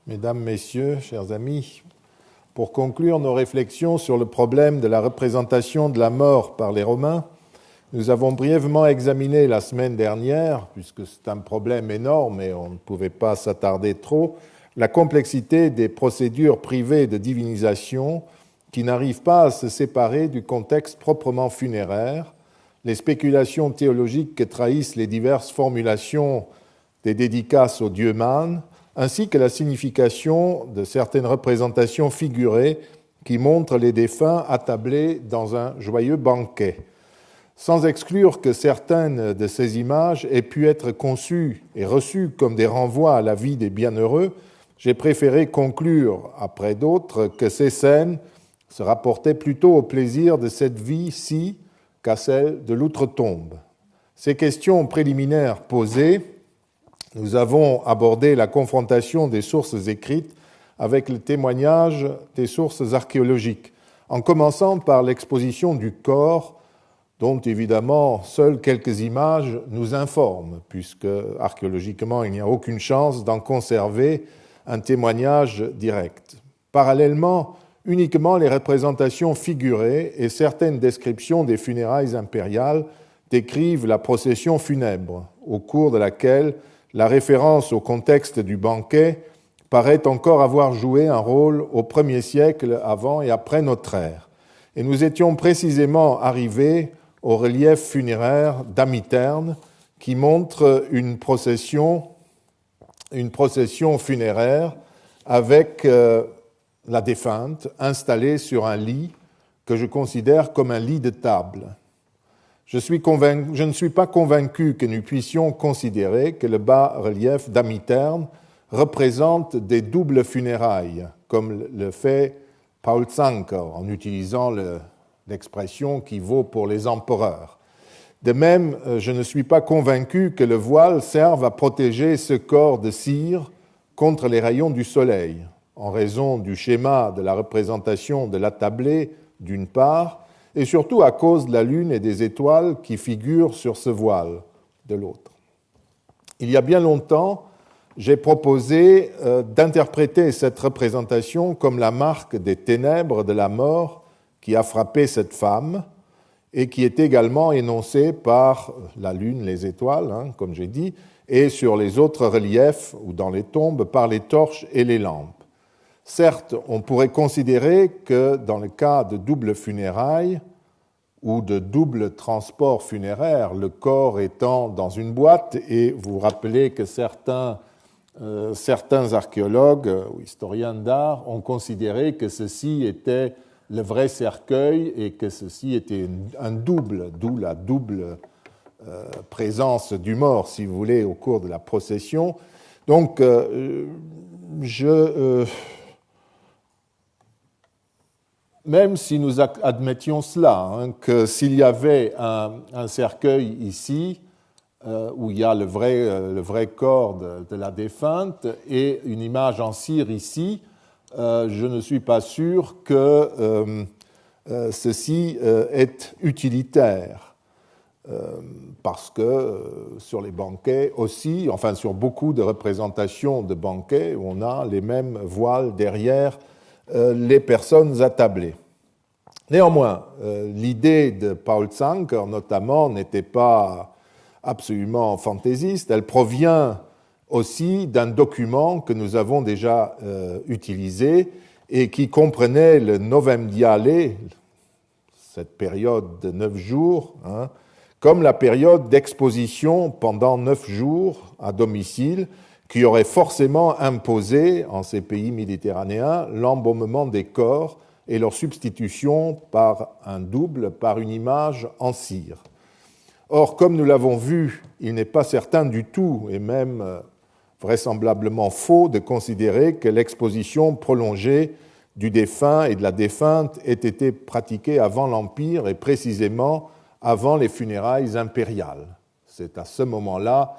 Mesdames, Messieurs, chers amis, pour conclure nos réflexions sur le problème de la représentation de la mort par les Romains, nous avons brièvement examiné la semaine dernière, puisque c'est un problème énorme et on ne pouvait pas s'attarder trop, la complexité des procédures privées de divinisation qui n'arrivent pas à se séparer du contexte proprement funéraire, les spéculations théologiques que trahissent les diverses formulations des dédicaces aux dieux mânes, ainsi que la signification de certaines représentations figurées qui montrent les défunts attablés dans un joyeux banquet. Sans exclure que certaines de ces images aient pu être conçues et reçues comme des renvois à la vie des bienheureux, j'ai préféré conclure, après d'autres, que ces scènes se rapportaient plutôt au plaisir de cette vie-ci qu'à celle de l'outre-tombe. Ces questions préliminaires posées, nous avons abordé la confrontation des sources écrites avec le témoignage des sources archéologiques, en commençant par l'exposition du corps, dont évidemment seules quelques images nous informent, puisque archéologiquement il n'y a aucune chance d'en conserver un témoignage direct. Parallèlement, uniquement les représentations figurées et certaines descriptions des funérailles impériales décrivent la procession funèbre, au cours de laquelle la référence au contexte du banquet paraît encore avoir joué un rôle au 1er siècle avant et après notre ère. Et nous étions précisément arrivés au relief funéraire d'Amiterne qui montre une procession funéraire avec la défunte installée sur un lit que je considère comme un lit de table. Je ne suis pas convaincu que nous puissions considérer que le bas-relief d'Amiterne représente des doubles funérailles, comme le fait Paul Zanker, en utilisant l'expression qui vaut pour les empereurs. De même, je ne suis pas convaincu que le voile serve à protéger ce corps de cire contre les rayons du soleil, en raison du schéma de la représentation de l'attablé d'une part, et surtout à cause de la lune et des étoiles qui figurent sur ce voile de l'autre. Il y a bien longtemps, j'ai proposé d'interpréter cette représentation comme la marque des ténèbres de la mort qui a frappé cette femme et qui est également énoncée par la lune, les étoiles, comme j'ai dit, et sur les autres reliefs ou dans les tombes par les torches et les lampes. Certes, on pourrait considérer que dans le cas de double funérailles ou de double transport funéraire, le corps étant dans une boîte, et vous vous rappelez que certains archéologues ou historiens d'art ont considéré que ceci était le vrai cercueil et que ceci était un double, d'où la double présence du mort, si vous voulez, au cours de la procession. Donc, même si nous admettions cela, que s'il y avait un cercueil ici, où il y a le vrai corps de la défunte, et une image en cire ici, je ne suis pas sûr que ceci est utilitaire, parce que sur les banquets aussi, enfin sur beaucoup de représentations de banquets, on a les mêmes voiles derrière les personnes attablées. Néanmoins, l'idée de Paul Zanker, notamment, n'était pas absolument fantaisiste. Elle provient aussi d'un document que nous avons déjà utilisé et qui comprenait le Novem Diale, cette période de 9 jours, comme la période d'exposition pendant 9 jours à domicile, qui aurait forcément imposé, en ces pays méditerranéens, l'embaumement des corps et leur substitution par un double, par une image en cire. Or, comme nous l'avons vu, il n'est pas certain du tout, et même vraisemblablement faux, de considérer que l'exposition prolongée du défunt et de la défunte ait été pratiquée avant l'Empire et précisément avant les funérailles impériales. C'est à ce moment-là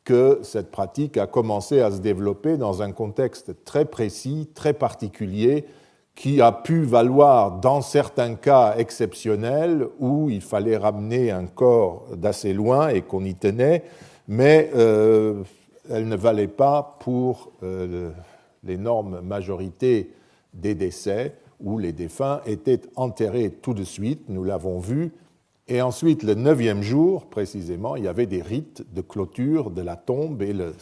que cette pratique a commencé à se développer dans un contexte très précis, très particulier, qui a pu valoir dans certains cas exceptionnels où il fallait ramener un corps d'assez loin et qu'on y tenait, mais elle ne valait pas pour l'énorme majorité des décès où les défunts étaient enterrés tout de suite, nous l'avons vu, et ensuite le 9e jour, précisément, il y avait des rites de clôture de la tombe et le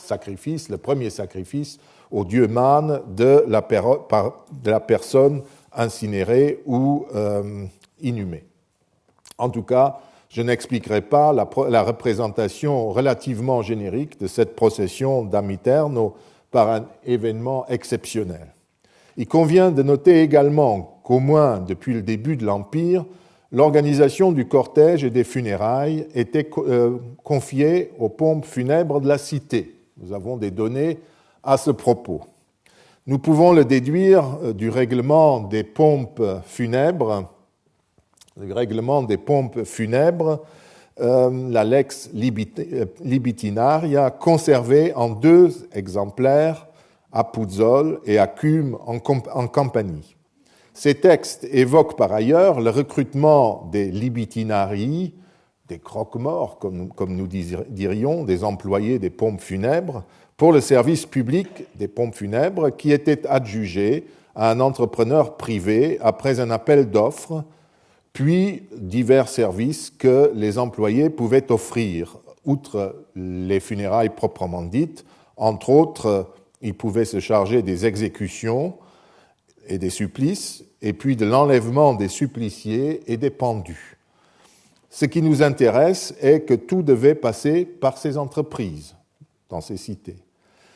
premier sacrifice au dieu Man de la personne incinérée ou inhumée. En tout cas, je n'expliquerai pas la représentation relativement générique de cette procession d'Amiterno par un événement exceptionnel. Il convient de noter également qu'au moins depuis le début de l'Empire, l'organisation du cortège et des funérailles était confiée aux pompes funèbres de la cité. Nous avons des données à ce propos. Nous pouvons le déduire du règlement des pompes funèbres, la Lex Libitinaria, conservée en 2 exemplaires à Puzzol et à Cumes en Campanie. Ces textes évoquent par ailleurs le recrutement des libitinarii, des croque-morts, comme nous dirions, des employés des pompes funèbres, pour le service public des pompes funèbres qui était adjugé à un entrepreneur privé après un appel d'offres, puis divers services que les employés pouvaient offrir, outre les funérailles proprement dites. Entre autres, ils pouvaient se charger des exécutions et des supplices, et puis de l'enlèvement des suppliciés et des pendus. Ce qui nous intéresse est que tout devait passer par ces entreprises dans ces cités.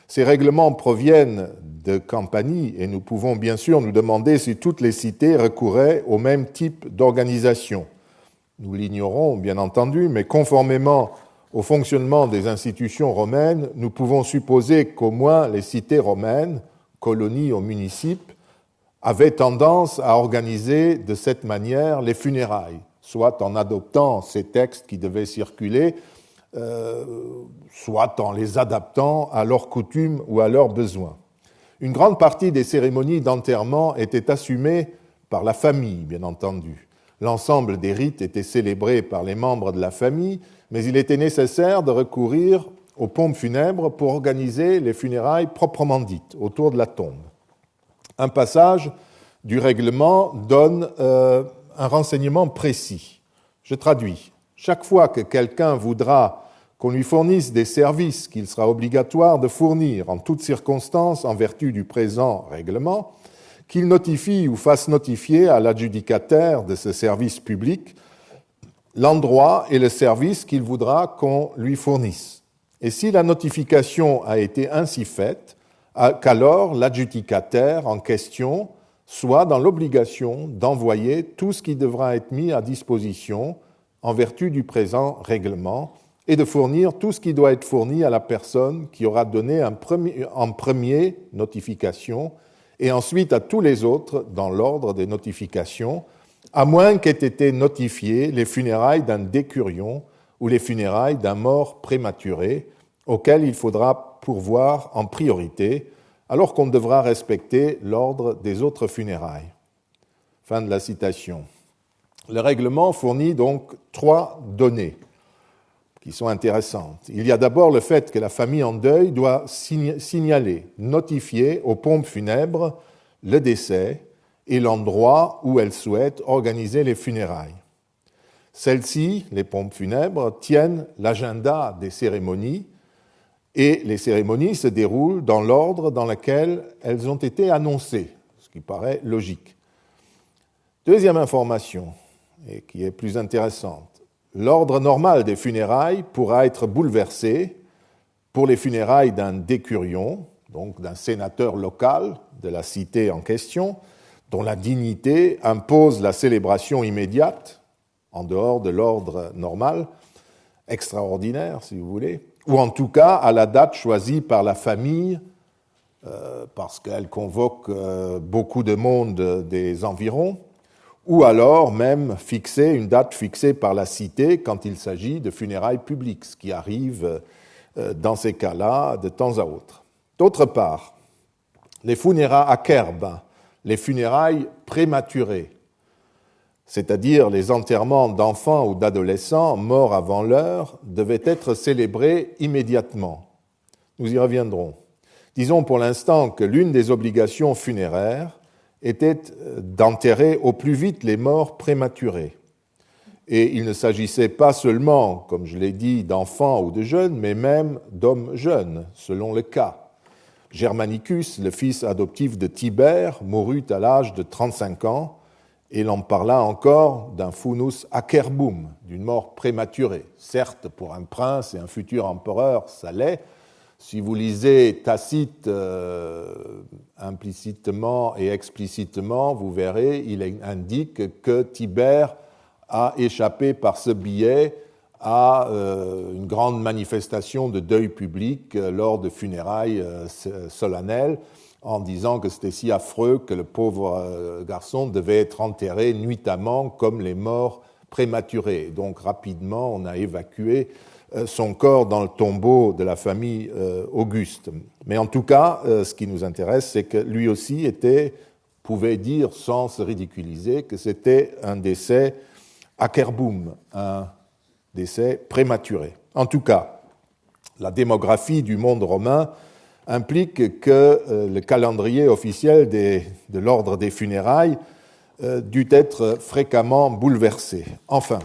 Ces règlements proviennent de Campanie et nous pouvons bien sûr nous demander si toutes les cités recouraient au même type d'organisation. Nous l'ignorons bien entendu, mais conformément au fonctionnement des institutions romaines, nous pouvons supposer qu'au moins les cités romaines, colonies ou municipes, avaient tendance à organiser de cette manière les funérailles, soit en adoptant ces textes qui devaient circuler, soit en les adaptant à leurs coutumes ou à leurs besoins. Une grande partie des cérémonies d'enterrement étaient assumées par la famille, bien entendu. L'ensemble des rites étaient célébrés par les membres de la famille, mais il était nécessaire de recourir aux pompes funèbres pour organiser les funérailles proprement dites, autour de la tombe. Un passage du règlement donne un renseignement précis. Je traduis. Chaque fois que quelqu'un voudra qu'on lui fournisse des services qu'il sera obligatoire de fournir en toutes circonstances en vertu du présent règlement, qu'il notifie ou fasse notifier à l'adjudicataire de ce service public l'endroit et le service qu'il voudra qu'on lui fournisse. Et si la notification a été ainsi faite, qu'alors l'adjudicataire en question soit dans l'obligation d'envoyer tout ce qui devra être mis à disposition en vertu du présent règlement et de fournir tout ce qui doit être fourni à la personne qui aura donné en premier notification et ensuite à tous les autres dans l'ordre des notifications, à moins qu'aient été notifiées les funérailles d'un décurion ou les funérailles d'un mort prématuré, auxquels il faudra pourvoir en priorité, alors qu'on devra respecter l'ordre des autres funérailles. Fin de la citation. Le règlement fournit donc 3 données qui sont intéressantes. Il y a d'abord le fait que la famille en deuil doit signaler, notifier aux pompes funèbres le décès et l'endroit où elle souhaite organiser les funérailles. Celles-ci, les pompes funèbres, tiennent l'agenda des cérémonies et les cérémonies se déroulent dans l'ordre dans lequel elles ont été annoncées, ce qui paraît logique. Deuxième information, et qui est plus intéressante, l'ordre normal des funérailles pourra être bouleversé pour les funérailles d'un décurion, donc d'un sénateur local de la cité en question, dont la dignité impose la célébration immédiate, en dehors de l'ordre normal, extraordinaire si vous voulez, ou en tout cas à la date choisie par la famille, parce qu'elle convoque beaucoup de monde des environs, ou alors même une date fixée par la cité quand il s'agit de funérailles publiques, ce qui arrive dans ces cas-là de temps à autre. D'autre part, les funéra acerba, les funérailles prématurées, c'est-à-dire les enterrements d'enfants ou d'adolescents morts avant l'heure, devaient être célébrés immédiatement. Nous y reviendrons. Disons pour l'instant que l'une des obligations funéraires était d'enterrer au plus vite les morts prématurés. Et il ne s'agissait pas seulement, comme je l'ai dit, d'enfants ou de jeunes, mais même d'hommes jeunes, selon le cas. Germanicus, le fils adoptif de Tibère, mourut à l'âge de 35 ans, et l'on parla encore d'un funus acerbum, d'une mort prématurée. Certes, pour un prince et un futur empereur, ça l'est. Si vous lisez Tacite implicitement et explicitement, vous verrez, il indique que Tibère a échappé par ce biais à une grande manifestation de deuil public lors de funérailles solennelles, en disant que c'était si affreux que le pauvre garçon devait être enterré nuitamment comme les morts prématurés. Donc rapidement, on a évacué son corps dans le tombeau de la famille Auguste. Mais en tout cas, ce qui nous intéresse, c'est que lui aussi pouvait dire sans se ridiculiser que c'était un décès acerbum, un décès prématuré. En tout cas, la démographie du monde romain implique que le calendrier officiel de l'ordre des funérailles dut être fréquemment bouleversé. Enfin,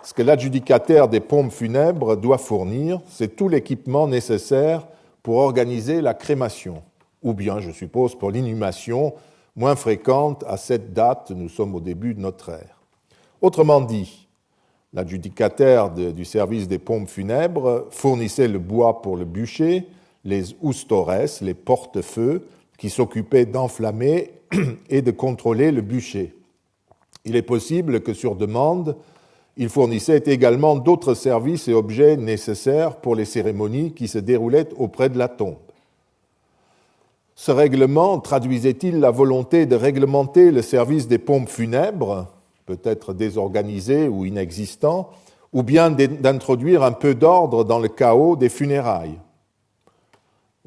ce que l'adjudicataire des pompes funèbres doit fournir, c'est tout l'équipement nécessaire pour organiser la crémation, ou bien, je suppose, pour l'inhumation, moins fréquente à cette date, nous sommes au début de notre ère. Autrement dit, l'adjudicataire du service des pompes funèbres fournissait le bois pour le bûcher, les oustores, les porte-feux, qui s'occupaient d'enflammer et de contrôler le bûcher. Il est possible que, sur demande, il fournissait également d'autres services et objets nécessaires pour les cérémonies qui se déroulaient auprès de la tombe. Ce règlement traduisait-il la volonté de réglementer le service des pompes funèbres, peut-être désorganisé ou inexistant, ou bien d'introduire un peu d'ordre dans le chaos des funérailles?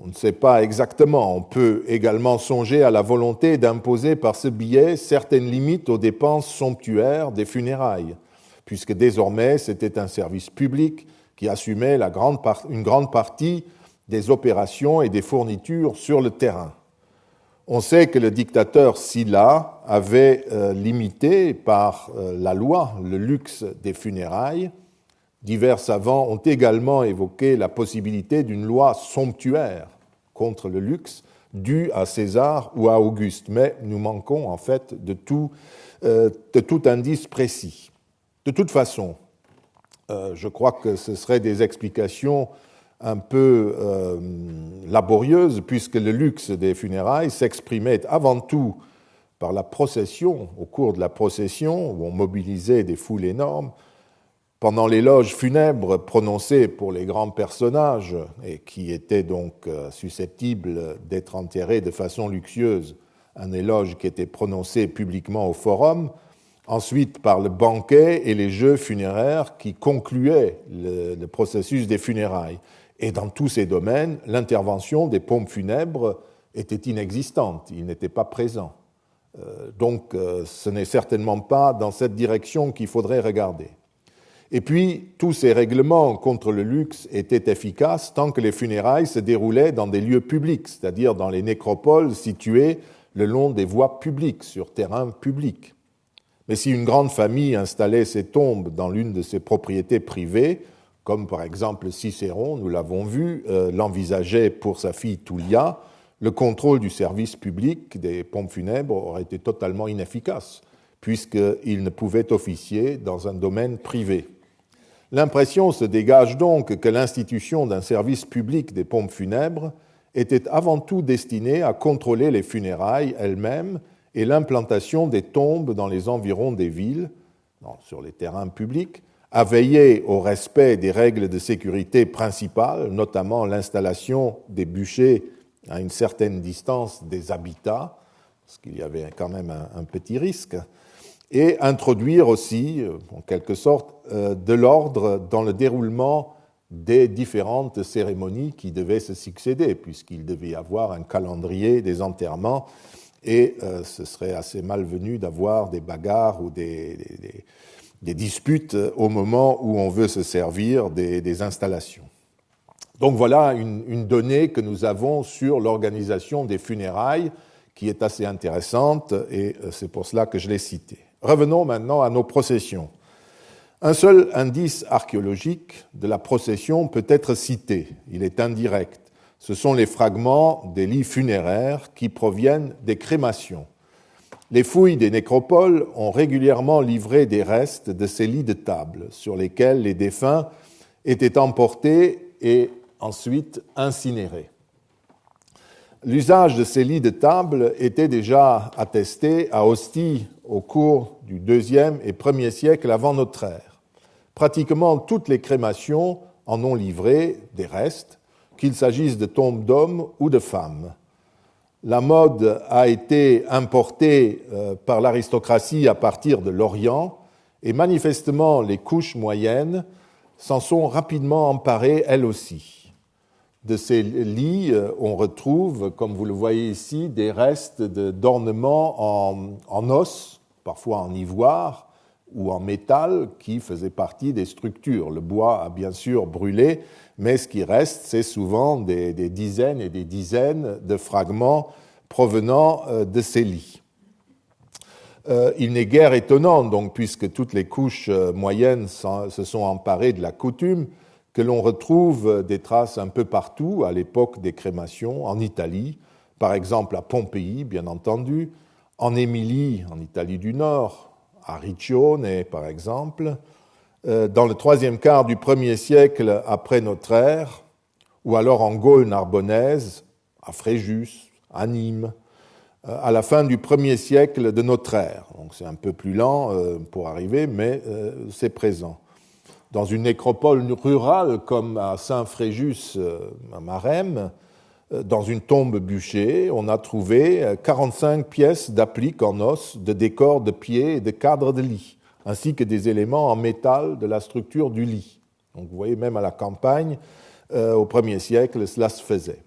On ne sait pas exactement. On peut également songer à la volonté d'imposer par ce biais certaines limites aux dépenses somptuaires des funérailles, puisque désormais c'était un service public qui assumait une grande partie des opérations et des fournitures sur le terrain. On sait que le dictateur Sylla avait limité par la loi le luxe des funérailles. Divers savants ont également évoqué la possibilité d'une loi somptuaire contre le luxe due à César ou à Auguste, mais nous manquons en fait de tout indice précis. De toute façon, je crois que ce seraient des explications un peu laborieuses, puisque le luxe des funérailles s'exprimait avant tout par la procession, au cours de la procession, où on mobilisait des foules énormes, pendant l'éloge funèbre prononcé pour les grands personnages, et qui étaient donc susceptibles d'être enterrés de façon luxueuse, un éloge qui était prononcé publiquement au forum, ensuite par le banquet et les jeux funéraires qui concluaient le processus des funérailles. Et dans tous ces domaines, l'intervention des pompes funèbres était inexistante, ils n'étaient pas présents. Donc ce n'est certainement pas dans cette direction qu'il faudrait regarder. Et puis, tous ces règlements contre le luxe étaient efficaces tant que les funérailles se déroulaient dans des lieux publics, c'est-à-dire dans les nécropoles situées le long des voies publiques, sur terrain public. Mais si une grande famille installait ses tombes dans l'une de ses propriétés privées, comme par exemple Cicéron, nous l'avons vu, l'envisageait pour sa fille Tullia, le contrôle du service public des pompes funèbres aurait été totalement inefficace, puisqu'il ne pouvait officier dans un domaine privé. L'impression se dégage donc que l'institution d'un service public des pompes funèbres était avant tout destinée à contrôler les funérailles elles-mêmes et l'implantation des tombes dans les environs des villes, sur les terrains publics, à veiller au respect des règles de sécurité principales, notamment l'installation des bûchers à une certaine distance des habitats, parce qu'il y avait quand même un petit risque, et introduire aussi, en quelque sorte, de l'ordre dans le déroulement des différentes cérémonies qui devaient se succéder, puisqu'il devait y avoir un calendrier des enterrements, et ce serait assez malvenu d'avoir des bagarres ou des disputes au moment où on veut se servir des installations. Donc voilà une donnée que nous avons sur l'organisation des funérailles qui est assez intéressante et c'est pour cela que je l'ai citée. Revenons maintenant à nos processions. Un seul indice archéologique de la procession peut être cité, il est indirect. Ce sont les fragments des lits funéraires qui proviennent des crémations. Les fouilles des nécropoles ont régulièrement livré des restes de ces lits de table sur lesquels les défunts étaient emportés et ensuite incinérés. L'usage de ces lits de table était déjà attesté à Ostie au cours du IIe et Ier siècle avant notre ère. Pratiquement toutes les crémations en ont livré des restes, qu'il s'agisse de tombes d'hommes ou de femmes. La mode a été importée par l'aristocratie à partir de l'Orient et manifestement les couches moyennes s'en sont rapidement emparées elles aussi. De ces lits, on retrouve, comme vous le voyez ici, des restes d'ornements en os, parfois en ivoire ou en métal, qui faisaient partie des structures. Le bois a bien sûr brûlé, mais ce qui reste, c'est souvent des dizaines et des dizaines de fragments provenant de ces lits. Il n'est guère étonnant, donc, puisque toutes les couches moyennes se sont emparées de la coutume, que l'on retrouve des traces un peu partout à l'époque des crémations, en Italie, par exemple à Pompéi, bien entendu, en Émilie, en Italie du Nord, à Riccione, par exemple, dans le troisième quart du Ier siècle après notre ère, ou alors en Gaule narbonnaise, à Fréjus, à Nîmes, à la fin du Ier siècle de notre ère. Donc c'est un peu plus lent pour arriver, mais c'est présent. Dans une nécropole rurale comme à Saint-Fréjus, à Marème, dans une tombe bûchée, on a trouvé 45 pièces d'appliques en os, de décors de pieds et de cadres de lit, ainsi que des éléments en métal de la structure du lit. Donc vous voyez, même à la campagne, au Ier siècle, cela se faisait.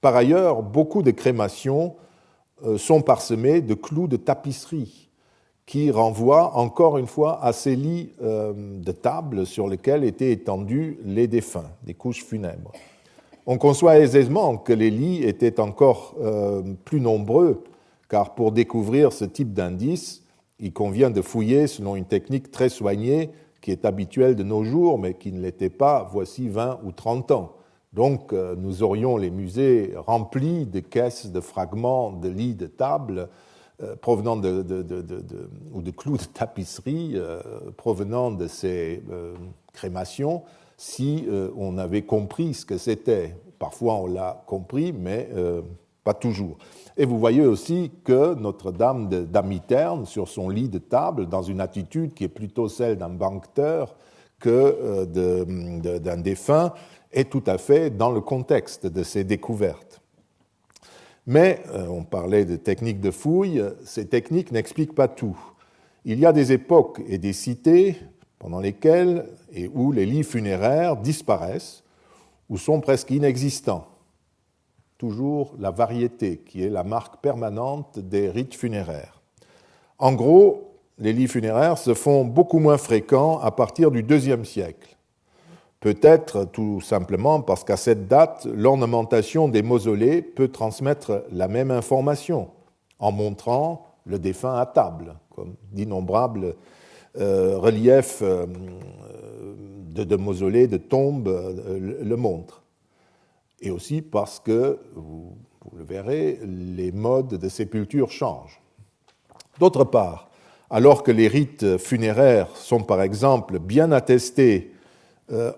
Par ailleurs, beaucoup de crémations sont parsemées de clous de tapisserie qui renvoient encore une fois à ces lits de table sur lesquels étaient étendus les défunts, des couches funèbres. On conçoit aisément que les lits étaient encore plus nombreux, car pour découvrir ce type d'indice, il convient de fouiller selon une technique très soignée qui est habituelle de nos jours, mais qui ne l'était pas voici 20 ou 30 ans. Donc, nous aurions les musées remplis de caisses de fragments de lits de table provenant ou de clous de tapisserie provenant de ces crémations, si on avait compris ce que c'était. Parfois, on l'a compris, mais pas toujours. Et vous voyez aussi que Notre-Dame d'Amiterne, sur son lit de table, dans une attitude qui est plutôt celle d'un banqueteur que d'un défunt, est tout à fait dans le contexte de ces découvertes. Mais, on parlait de techniques de fouille, ces techniques n'expliquent pas tout. Il y a des époques et des cités pendant lesquelles et où les lits funéraires disparaissent ou sont presque inexistants. Toujours la variété qui est la marque permanente des rites funéraires. En gros, les lits funéraires se font beaucoup moins fréquents à partir du IIe siècle. Peut-être tout simplement parce qu'à cette date, l'ornementation des mausolées peut transmettre la même information en montrant le défunt à table, comme d'innombrables reliefs de mausolées, de tombes le montrent. Et aussi parce que, vous le verrez, les modes de sépulture changent. D'autre part, alors que les rites funéraires sont par exemple bien attestés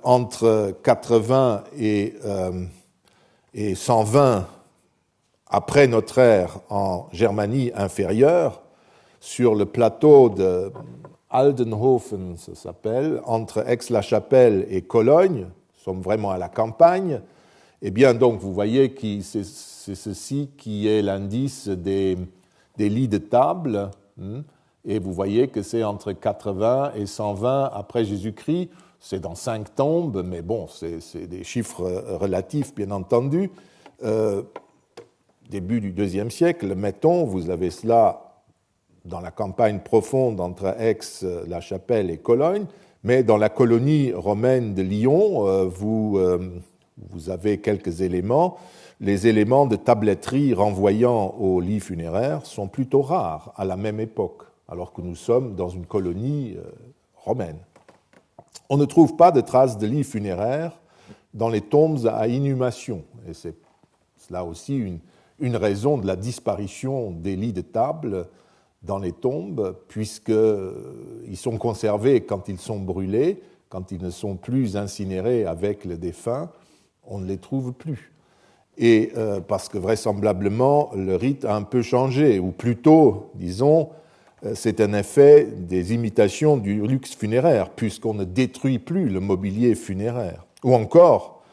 entre 80 et 120 après notre ère en Germanie inférieure, sur le plateau de Aldenhofen, ça s'appelle, entre Aix-la-Chapelle et Cologne, nous sommes vraiment à la campagne, et bien donc vous voyez que c'est ceci qui est l'indice des lits de table, et vous voyez que c'est entre 80 et 120 après Jésus-Christ. C'est dans 5 tombes, mais bon, c'est des chiffres relatifs, bien entendu. Début du IIe siècle, mettons, vous avez cela dans la campagne profonde entre Aix, La Chapelle et Cologne, mais dans la colonie romaine de Lyon, vous vous avez quelques éléments. Les éléments de tabletterie renvoyant au lit funéraire sont plutôt rares à la même époque, alors que nous sommes dans une colonie romaine. On ne trouve pas de traces de lits funéraires dans les tombes à inhumation, et c'est là aussi une raison de la disparition des lits de table dans les tombes, puisqu'ils sont conservés quand ils sont brûlés, quand ils ne sont plus incinérés avec le défunt, on ne les trouve plus. Et parce que vraisemblablement, le rite a un peu changé, ou plutôt, disons, c'est un effet des imitations du luxe funéraire, puisqu'on ne détruit plus le mobilier funéraire. Ou encore,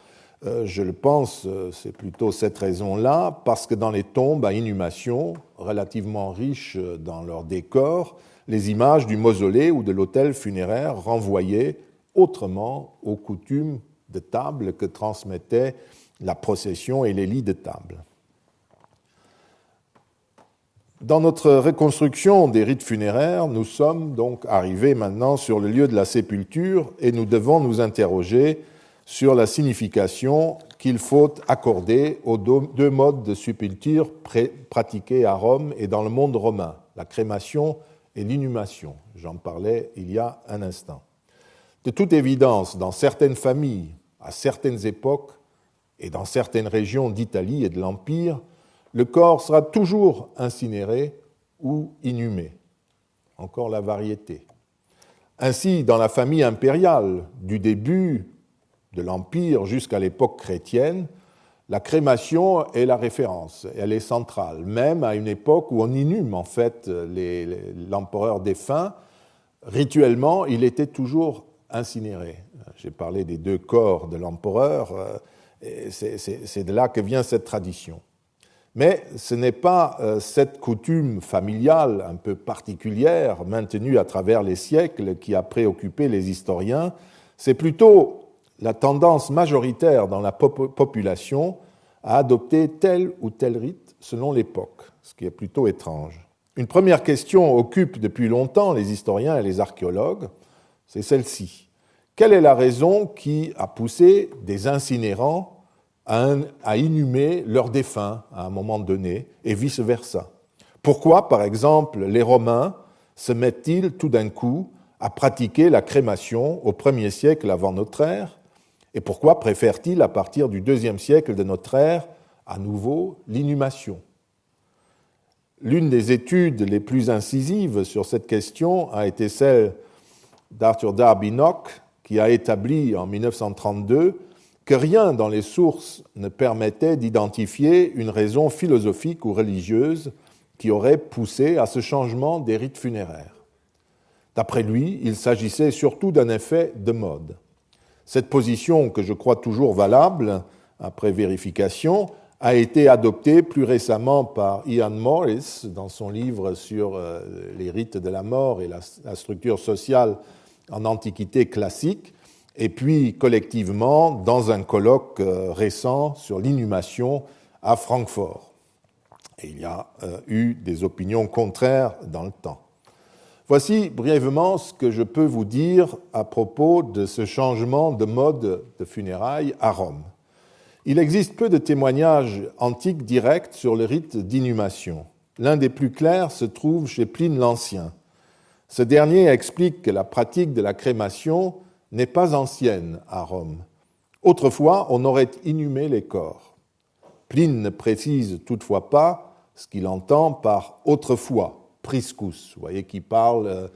je le pense, c'est plutôt cette raison-là, parce que dans les tombes à inhumation, relativement riches dans leur décor, les images du mausolée ou de l'autel funéraire renvoyaient autrement aux coutumes de table que transmettaient la procession et les lits de table. Dans notre reconstruction des rites funéraires, nous sommes donc arrivés maintenant sur le lieu de la sépulture et nous devons nous interroger sur la signification qu'il faut accorder aux deux modes de sépulture pratiqués à Rome et dans le monde romain, la crémation et l'inhumation. J'en parlais il y a un instant. De toute évidence, dans certaines familles, à certaines époques et dans certaines régions d'Italie et de l'Empire, le corps sera toujours incinéré ou inhumé. Encore la variété. Ainsi, dans la famille impériale, du début de l'Empire jusqu'à l'époque chrétienne, la crémation est la référence, elle est centrale, même à une époque où on inhume en fait l'empereur défunt. Rituellement, il était toujours incinéré. J'ai parlé des deux corps de l'empereur, c'est de là que vient cette tradition. Mais ce n'est pas cette coutume familiale un peu particulière, maintenue à travers les siècles, qui a préoccupé les historiens, c'est plutôt la tendance majoritaire dans la population à adopter tel ou tel rite selon l'époque, ce qui est plutôt étrange. Une première question occupe depuis longtemps les historiens et les archéologues, c'est celle-ci. Quelle est la raison qui a poussé des incinérants à inhumer leurs défunts à un moment donné, et vice-versa? Pourquoi, par exemple, les Romains se mettent-ils tout d'un coup à pratiquer la crémation au 1er siècle avant notre ère, et pourquoi préfèrent-ils, à partir du 2e siècle de notre ère, à nouveau l'inhumation? L'une des études les plus incisives sur cette question a été celle d'Arthur Darby Nock, qui a établi en 1932 que rien dans les sources ne permettait d'identifier une raison philosophique ou religieuse qui aurait poussé à ce changement des rites funéraires. D'après lui, il s'agissait surtout d'un effet de mode. Cette position, que je crois toujours valable, après vérification, a été adoptée plus récemment par Ian Morris dans son livre sur les rites de la mort et la structure sociale en Antiquité classique, et puis collectivement dans un colloque récent sur l'inhumation à Francfort. Et il y a eu des opinions contraires dans le temps. Voici brièvement ce que je peux vous dire à propos de ce changement de mode de funérailles à Rome. Il existe peu de témoignages antiques directs sur le rite d'inhumation. L'un des plus clairs se trouve chez Pline l'Ancien. Ce dernier explique que la pratique de la crémation n'est pas ancienne à Rome. Autrefois, on aurait inhumé les corps. Pline ne précise toutefois pas ce qu'il entend par « autrefois », priscus, vous voyez, qui parle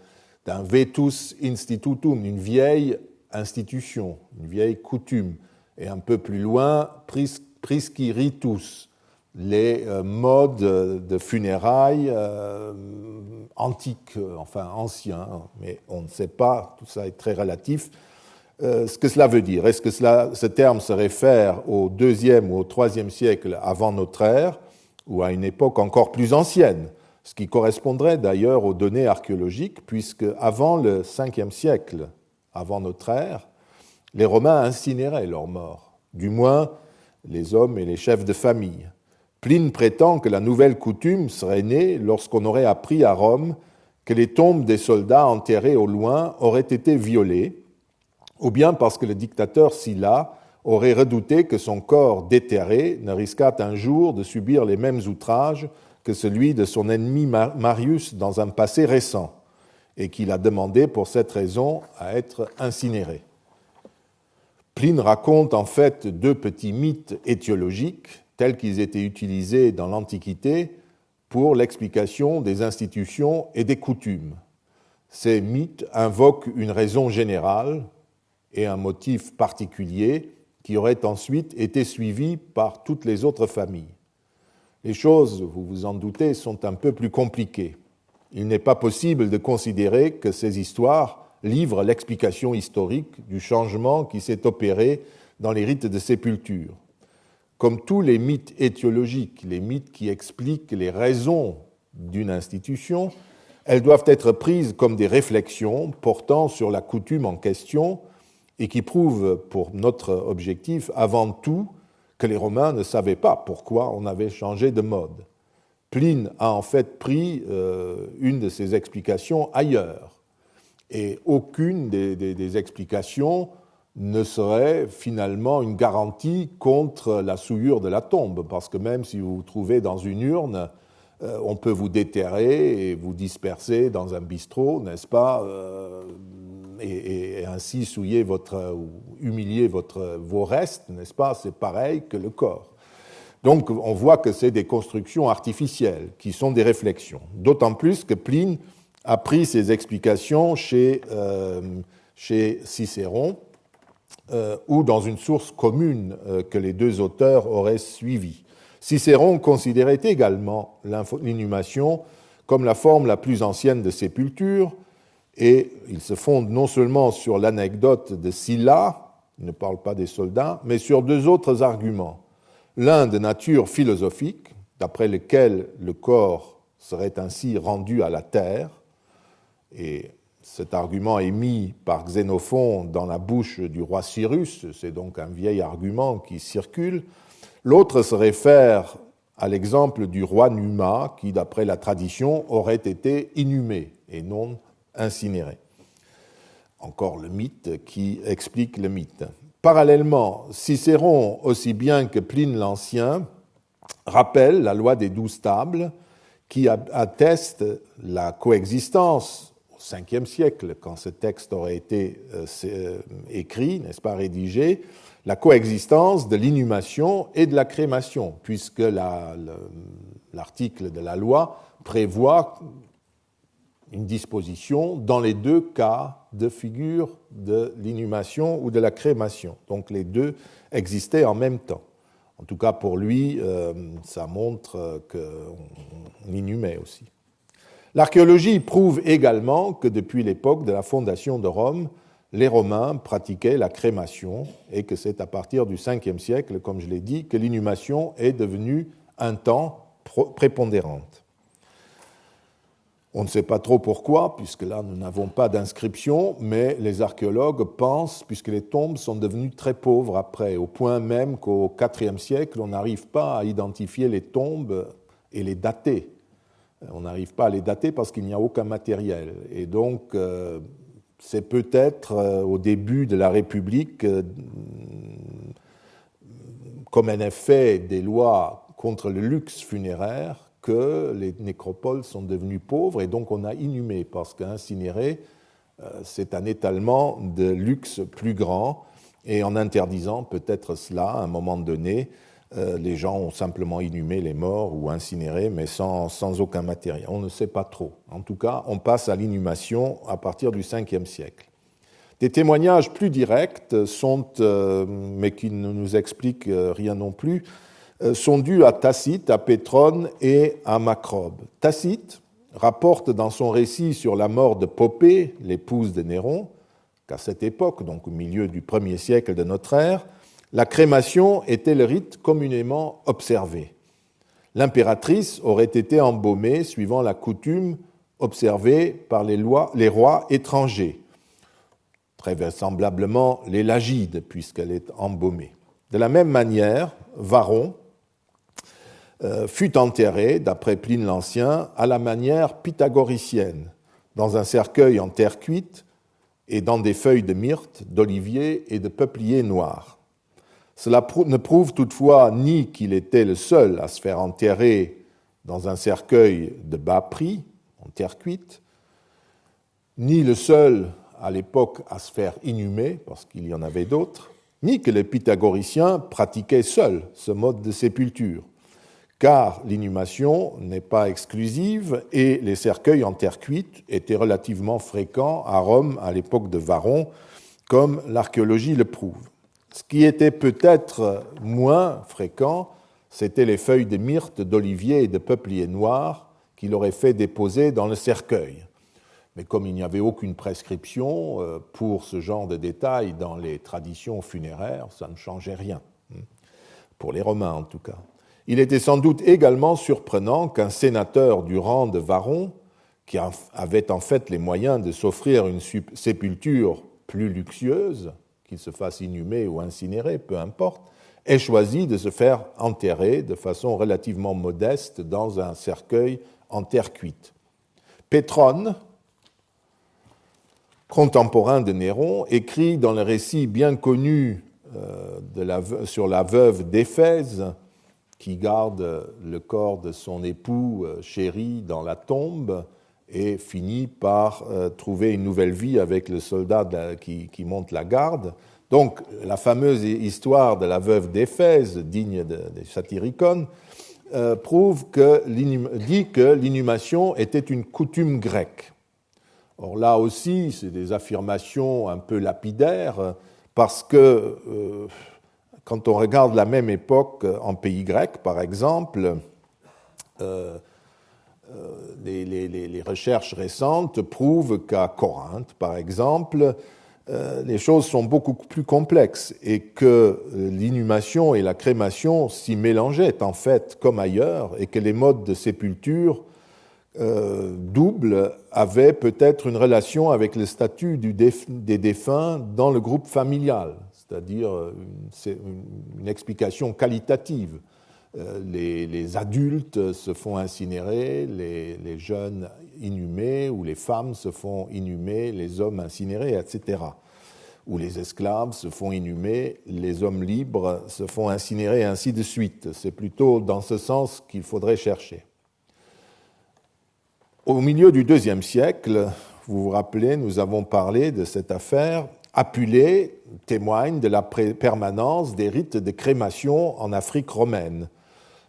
d'un vetus institutum, une vieille institution, une vieille coutume. Et un peu plus loin, prisci ritus, les modes de funérailles antiques, enfin anciens, mais on ne sait pas, tout ça est très relatif, ce que cela veut dire. Est-ce que ce terme se réfère au 2e ou au 3e siècle avant notre ère, ou à une époque encore plus ancienne, ce qui correspondrait d'ailleurs aux données archéologiques, puisque avant le 5e siècle avant notre ère, les Romains incinéraient leurs morts, du moins les hommes et les chefs de famille. Pline prétend que la nouvelle coutume serait née lorsqu'on aurait appris à Rome que les tombes des soldats enterrés au loin auraient été violées, ou bien parce que le dictateur Sylla aurait redouté que son corps déterré ne risquât un jour de subir les mêmes outrages que celui de son ennemi Marius dans un passé récent, et qu'il a demandé pour cette raison à être incinéré. Pline raconte en fait deux petits mythes étiologiques tels qu'ils étaient utilisés dans l'Antiquité pour l'explication des institutions et des coutumes. Ces mythes invoquent une raison générale et un motif particulier qui aurait ensuite été suivi par toutes les autres familles. Les choses, vous vous en doutez, sont un peu plus compliquées. Il n'est pas possible de considérer que ces histoires livrent l'explication historique du changement qui s'est opéré dans les rites de sépulture. Comme tous les mythes étiologiques, les mythes qui expliquent les raisons d'une institution, elles doivent être prises comme des réflexions portant sur la coutume en question et qui prouvent pour notre objectif avant tout que les Romains ne savaient pas pourquoi on avait changé de mode. Pline a en fait pris une de ces explications ailleurs, et aucune des explications ne serait finalement une garantie contre la souillure de la tombe, parce que même si vous vous trouvez dans une urne, on peut vous déterrer et vous disperser dans un bistrot, n'est-ce pas, et ainsi souiller ou humilier vos restes, n'est-ce pas, c'est pareil que le corps. Donc on voit que c'est des constructions artificielles qui sont des réflexions, d'autant plus que Pline a pris ses explications chez Cicéron ou dans une source commune que les deux auteurs auraient suivie. Cicéron considérait également l'inhumation comme la forme la plus ancienne de sépulture, et il se fonde non seulement sur l'anecdote de Sylla, il ne parle pas des soldats, mais sur deux autres arguments. L'un de nature philosophique, d'après lequel le corps serait ainsi rendu à la terre, et cet argument est mis par Xénophon dans la bouche du roi Cyrus, c'est donc un vieil argument qui circule. L'autre se réfère à l'exemple du roi Numa, qui, d'après la tradition, aurait été inhumé et non incinéré. Encore le mythe qui explique le mythe. Parallèlement, Cicéron, aussi bien que Pline l'Ancien, rappelle la loi des 12 tables qui atteste la coexistence au 5e siècle, quand ce texte aurait été écrit, n'est-ce pas, rédigé, la coexistence de l'inhumation et de la crémation, puisque l'article de la loi prévoit une disposition dans les deux cas de figure de l'inhumation ou de la crémation. Donc les deux existaient en même temps. En tout cas, pour lui, ça montre qu'on inhumait aussi. L'archéologie prouve également que depuis l'époque de la fondation de Rome, les Romains pratiquaient la crémation et que c'est à partir du 5e siècle, comme je l'ai dit, que l'inhumation est devenue un temps prépondérante. On ne sait pas trop pourquoi, puisque là nous n'avons pas d'inscription, mais les archéologues pensent, puisque les tombes sont devenues très pauvres après, au point même qu'au IVe siècle, on n'arrive pas à identifier les tombes et les dater. On n'arrive pas à les dater parce qu'il n'y a aucun matériel. Et donc, c'est peut-être au début de la République, comme un effet des lois contre le luxe funéraire, que les nécropoles sont devenues pauvres et donc on a inhumé, parce qu'incinérer, c'est un étalement de luxe plus grand, et en interdisant peut-être cela, à un moment donné, les gens ont simplement inhumé les morts ou incinéré, mais sans aucun matériel. On ne sait pas trop. En tout cas, on passe à l'inhumation à partir du 5e siècle. Des témoignages plus directs sont, mais qui ne nous expliquent rien non plus, sont dus à Tacite, à Pétrone et à Macrobe. Tacite rapporte dans son récit sur la mort de Popée, l'épouse de Néron, qu'à cette époque, donc au milieu du 1er siècle de notre ère, la crémation était le rite communément observé. L'impératrice aurait été embaumée suivant la coutume observée par les rois étrangers, très vraisemblablement les Lagides, puisqu'elle est embaumée. De la même manière, Varron fut enterré, d'après Pline l'Ancien, à la manière pythagoricienne, dans un cercueil en terre cuite et dans des feuilles de myrte, d'olivier et de peuplier noir. Cela ne prouve toutefois ni qu'il était le seul à se faire enterrer dans un cercueil de bas prix, en terre cuite, ni le seul à l'époque à se faire inhumer, parce qu'il y en avait d'autres, ni que les pythagoriciens pratiquaient seuls ce mode de sépulture, car l'inhumation n'est pas exclusive et les cercueils en terre cuite étaient relativement fréquents à Rome à l'époque de Varron, comme l'archéologie le prouve. Ce qui était peut-être moins fréquent, c'était les feuilles de myrte, d'olivier et de peuplier noir qu'il aurait fait déposer dans le cercueil. Mais comme il n'y avait aucune prescription pour ce genre de détails dans les traditions funéraires, ça ne changeait rien, pour les Romains en tout cas. Il était sans doute également surprenant qu'un sénateur du rang de Varron, qui avait en fait les moyens de s'offrir une sépulture plus luxueuse, qu'il se fasse inhumer ou incinérer, peu importe, ait choisi de se faire enterrer de façon relativement modeste dans un cercueil en terre cuite. Pétrone, contemporain de Néron, écrit dans le récit bien connu sur la veuve d'Éphèse, qui garde le corps de son époux chéri dans la tombe et finit par trouver une nouvelle vie avec le soldat qui monte la garde. Donc, la fameuse histoire de la veuve d'Éphèse, digne des Satyricon, dit que l'inhumation était une coutume grecque. Or là aussi, c'est des affirmations un peu lapidaires, parce que quand on regarde la même époque en pays grec, par exemple, les recherches récentes prouvent qu'à Corinthe, par exemple, les choses sont beaucoup plus complexes et que l'inhumation et la crémation s'y mélangeaient en fait comme ailleurs et que les modes de sépulture double avait peut-être une relation avec le statut des défunts dans le groupe familial, c'est-à-dire une explication qualitative. Les adultes se font incinérer, les jeunes inhumés, ou les femmes se font inhumer, les hommes incinérés, etc. Ou les esclaves se font inhumer, les hommes libres se font incinérer, et ainsi de suite. C'est plutôt dans ce sens qu'il faudrait chercher. Au milieu du IIe siècle, vous vous rappelez, nous avons parlé de cette affaire. Apulée témoigne de la permanence des rites de crémation en Afrique romaine,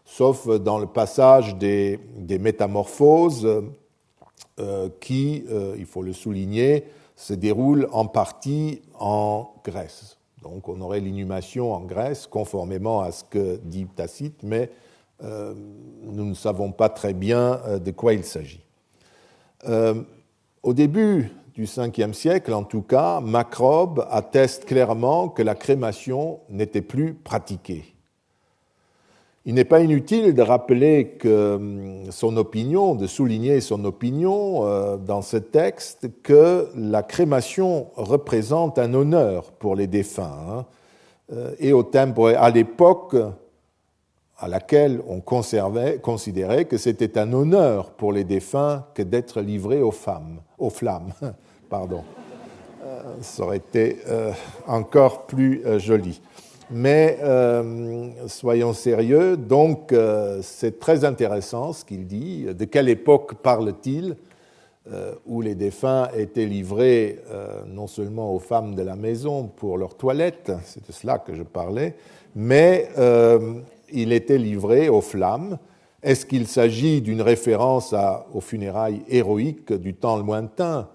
sauf dans le passage des métamorphoses qui, il faut le souligner, se déroulent en partie en Grèce. Donc on aurait l'inhumation en Grèce, conformément à ce que dit Tacite, mais nous ne savons pas très bien de quoi il s'agit. Au début du Ve siècle, en tout cas, Macrobe atteste clairement que la crémation n'était plus pratiquée. Il n'est pas inutile de rappeler que son opinion, de souligner son opinion dans ce texte, que la crémation représente un honneur pour les défunts, et à l'époque à laquelle on considérait que c'était un honneur pour les défunts que d'être livrés aux flammes. Pardon. Ça aurait été encore plus joli. Mais soyons sérieux, donc c'est très intéressant ce qu'il dit. De quelle époque parle-t-il où les défunts étaient livrés non seulement aux femmes de la maison pour leur toilette, c'est de cela que je parlais, mais il était livré aux flammes. Est-ce qu'il s'agit d'une référence aux funérailles héroïques du temps lointain,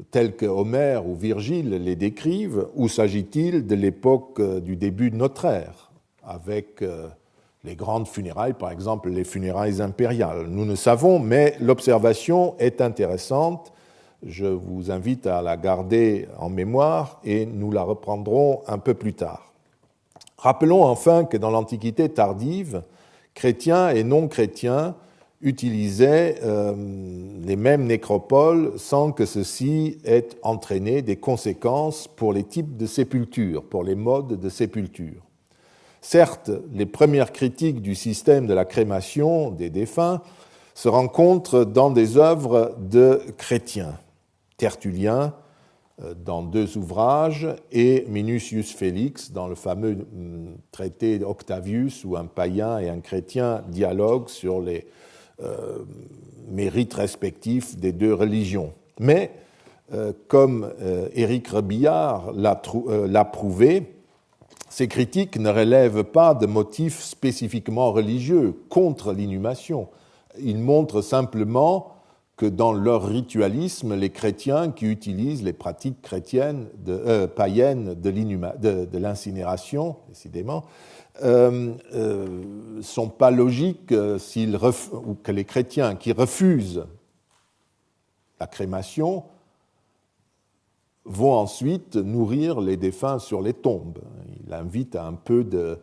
telles que Homère ou Virgile les décrivent, ou s'agit-il de l'époque du début de notre ère, avec les grandes funérailles, par exemple les funérailles impériales? Nous ne savons, mais l'observation est intéressante. Je vous invite à la garder en mémoire et nous la reprendrons un peu plus tard. Rappelons enfin que dans l'Antiquité tardive, chrétiens et non-chrétiens utilisaient les mêmes nécropoles sans que ceci ait entraîné des conséquences pour les types de sépulture, pour les modes de sépulture. Certes, les premières critiques du système de la crémation des défunts se rencontrent dans des œuvres de chrétiens. Tertullien, dans 2 ouvrages, et Minucius Felix dans le fameux traité Octavius, où un païen et un chrétien dialoguent sur les mérites respectifs des 2 religions. Mais, comme Éric Rebillard l'a prouvé, ces critiques ne relèvent pas de motifs spécifiquement religieux contre l'inhumation. Ils montrent simplement que dans leur ritualisme, les chrétiens qui utilisent les pratiques chrétiennes païennes de l'incinération, décidément, sont pas logiques ou que les chrétiens qui refusent la crémation vont ensuite nourrir les défunts sur les tombes. Il invite à un peu de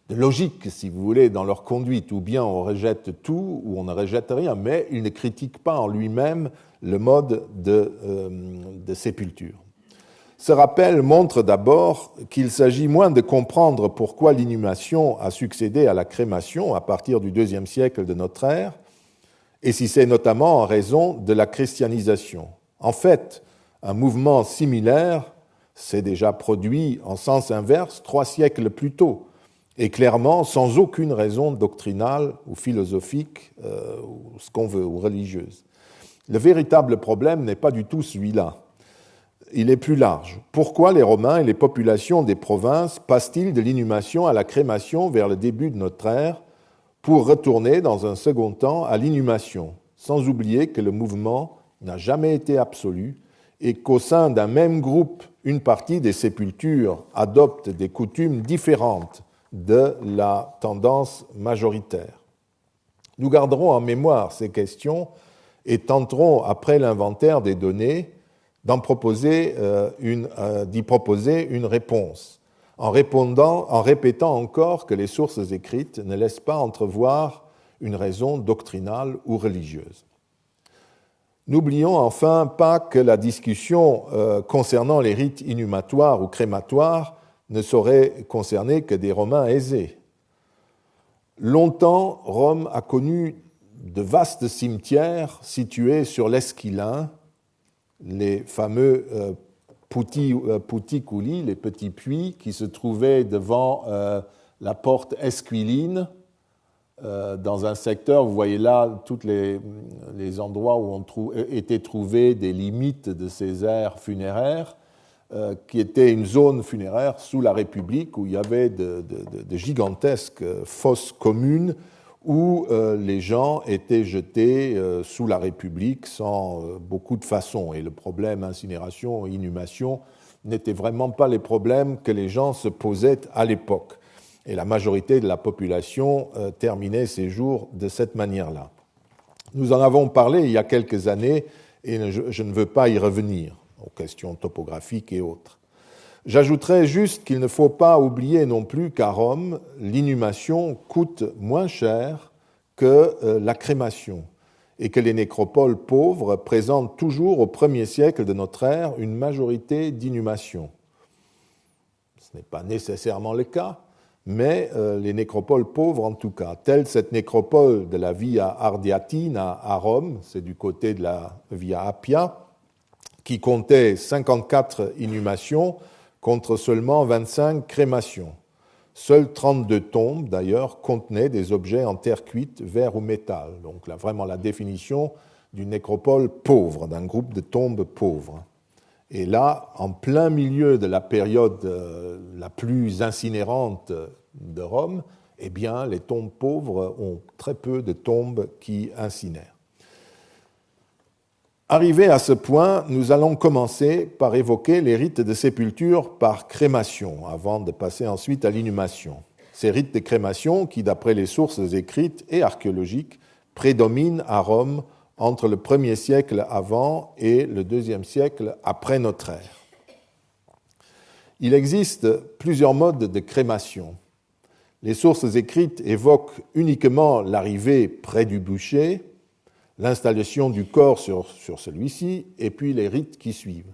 logique, si vous voulez, dans leur conduite. Ou bien on rejette tout, ou on ne rejette rien, mais il ne critique pas en lui-même le mode de sépulture. Ce rappel montre d'abord qu'il s'agit moins de comprendre pourquoi l'inhumation a succédé à la crémation à partir du IIe siècle de notre ère, et si c'est notamment en raison de la christianisation. En fait, un mouvement similaire s'est déjà produit en sens inverse 3 siècles plus tôt, et clairement sans aucune raison doctrinale ou philosophique, ou ce qu'on veut, ou religieuse. Le véritable problème n'est pas du tout celui-là. Il est plus large. Pourquoi les Romains et les populations des provinces passent-ils de l'inhumation à la crémation vers le début de notre ère pour retourner dans un second temps à l'inhumation, sans oublier que le mouvement n'a jamais été absolu et qu'au sein d'un même groupe, une partie des sépultures adopte des coutumes différentes de la tendance majoritaire. Nous garderons en mémoire ces questions et tenterons, après l'inventaire des données, d'y proposer une réponse, en répétant encore que les sources écrites ne laissent pas entrevoir une raison doctrinale ou religieuse. N'oublions enfin pas que la discussion concernant les rites inhumatoires ou crématoires ne saurait concerner que des Romains aisés. Longtemps, Rome a connu de vastes cimetières situés sur l'Esquilin, les fameux puticuli, les petits puits qui se trouvaient devant la porte esquiline, dans un secteur, vous voyez là tous les endroits où étaient trouvées des limites de ces aires funéraires, qui était une zone funéraire sous la République où il y avait de gigantesques fosses communes où les gens étaient jetés sous la République sans beaucoup de façons. Et le problème incinération et inhumation n'étaient vraiment pas les problèmes que les gens se posaient à l'époque. Et la majorité de la population terminait ses jours de cette manière-là. Nous en avons parlé il y a quelques années et je ne veux pas y revenir aux questions topographiques et autres. J'ajouterai juste qu'il ne faut pas oublier non plus qu'à Rome, l'inhumation coûte moins cher que la crémation et que les nécropoles pauvres présentent toujours au 1er siècle de notre ère une majorité d'inhumations. Ce n'est pas nécessairement le cas, mais les nécropoles pauvres en tout cas, telle cette nécropole de la Via Ardeatina à Rome, c'est du côté de la Via Appia, qui comptait 54 inhumations contre seulement 25 crémations. Seules 32 tombes, d'ailleurs, contenaient des objets en terre cuite, verre ou métal. Donc là, vraiment la définition d'une nécropole pauvre, d'un groupe de tombes pauvres. Et là, en plein milieu de la période la plus incinérante de Rome, eh bien, les tombes pauvres ont très peu de tombes qui incinèrent. Arrivé à ce point, nous allons commencer par évoquer les rites de sépulture par crémation, avant de passer ensuite à l'inhumation. Ces rites de crémation qui, d'après les sources écrites et archéologiques, prédominent à Rome entre le 1er siècle avant et le 2e siècle après notre ère. Il existe plusieurs modes de crémation. Les sources écrites évoquent uniquement l'arrivée près du bûcher, l'installation du corps sur celui-ci, et puis les rites qui suivent.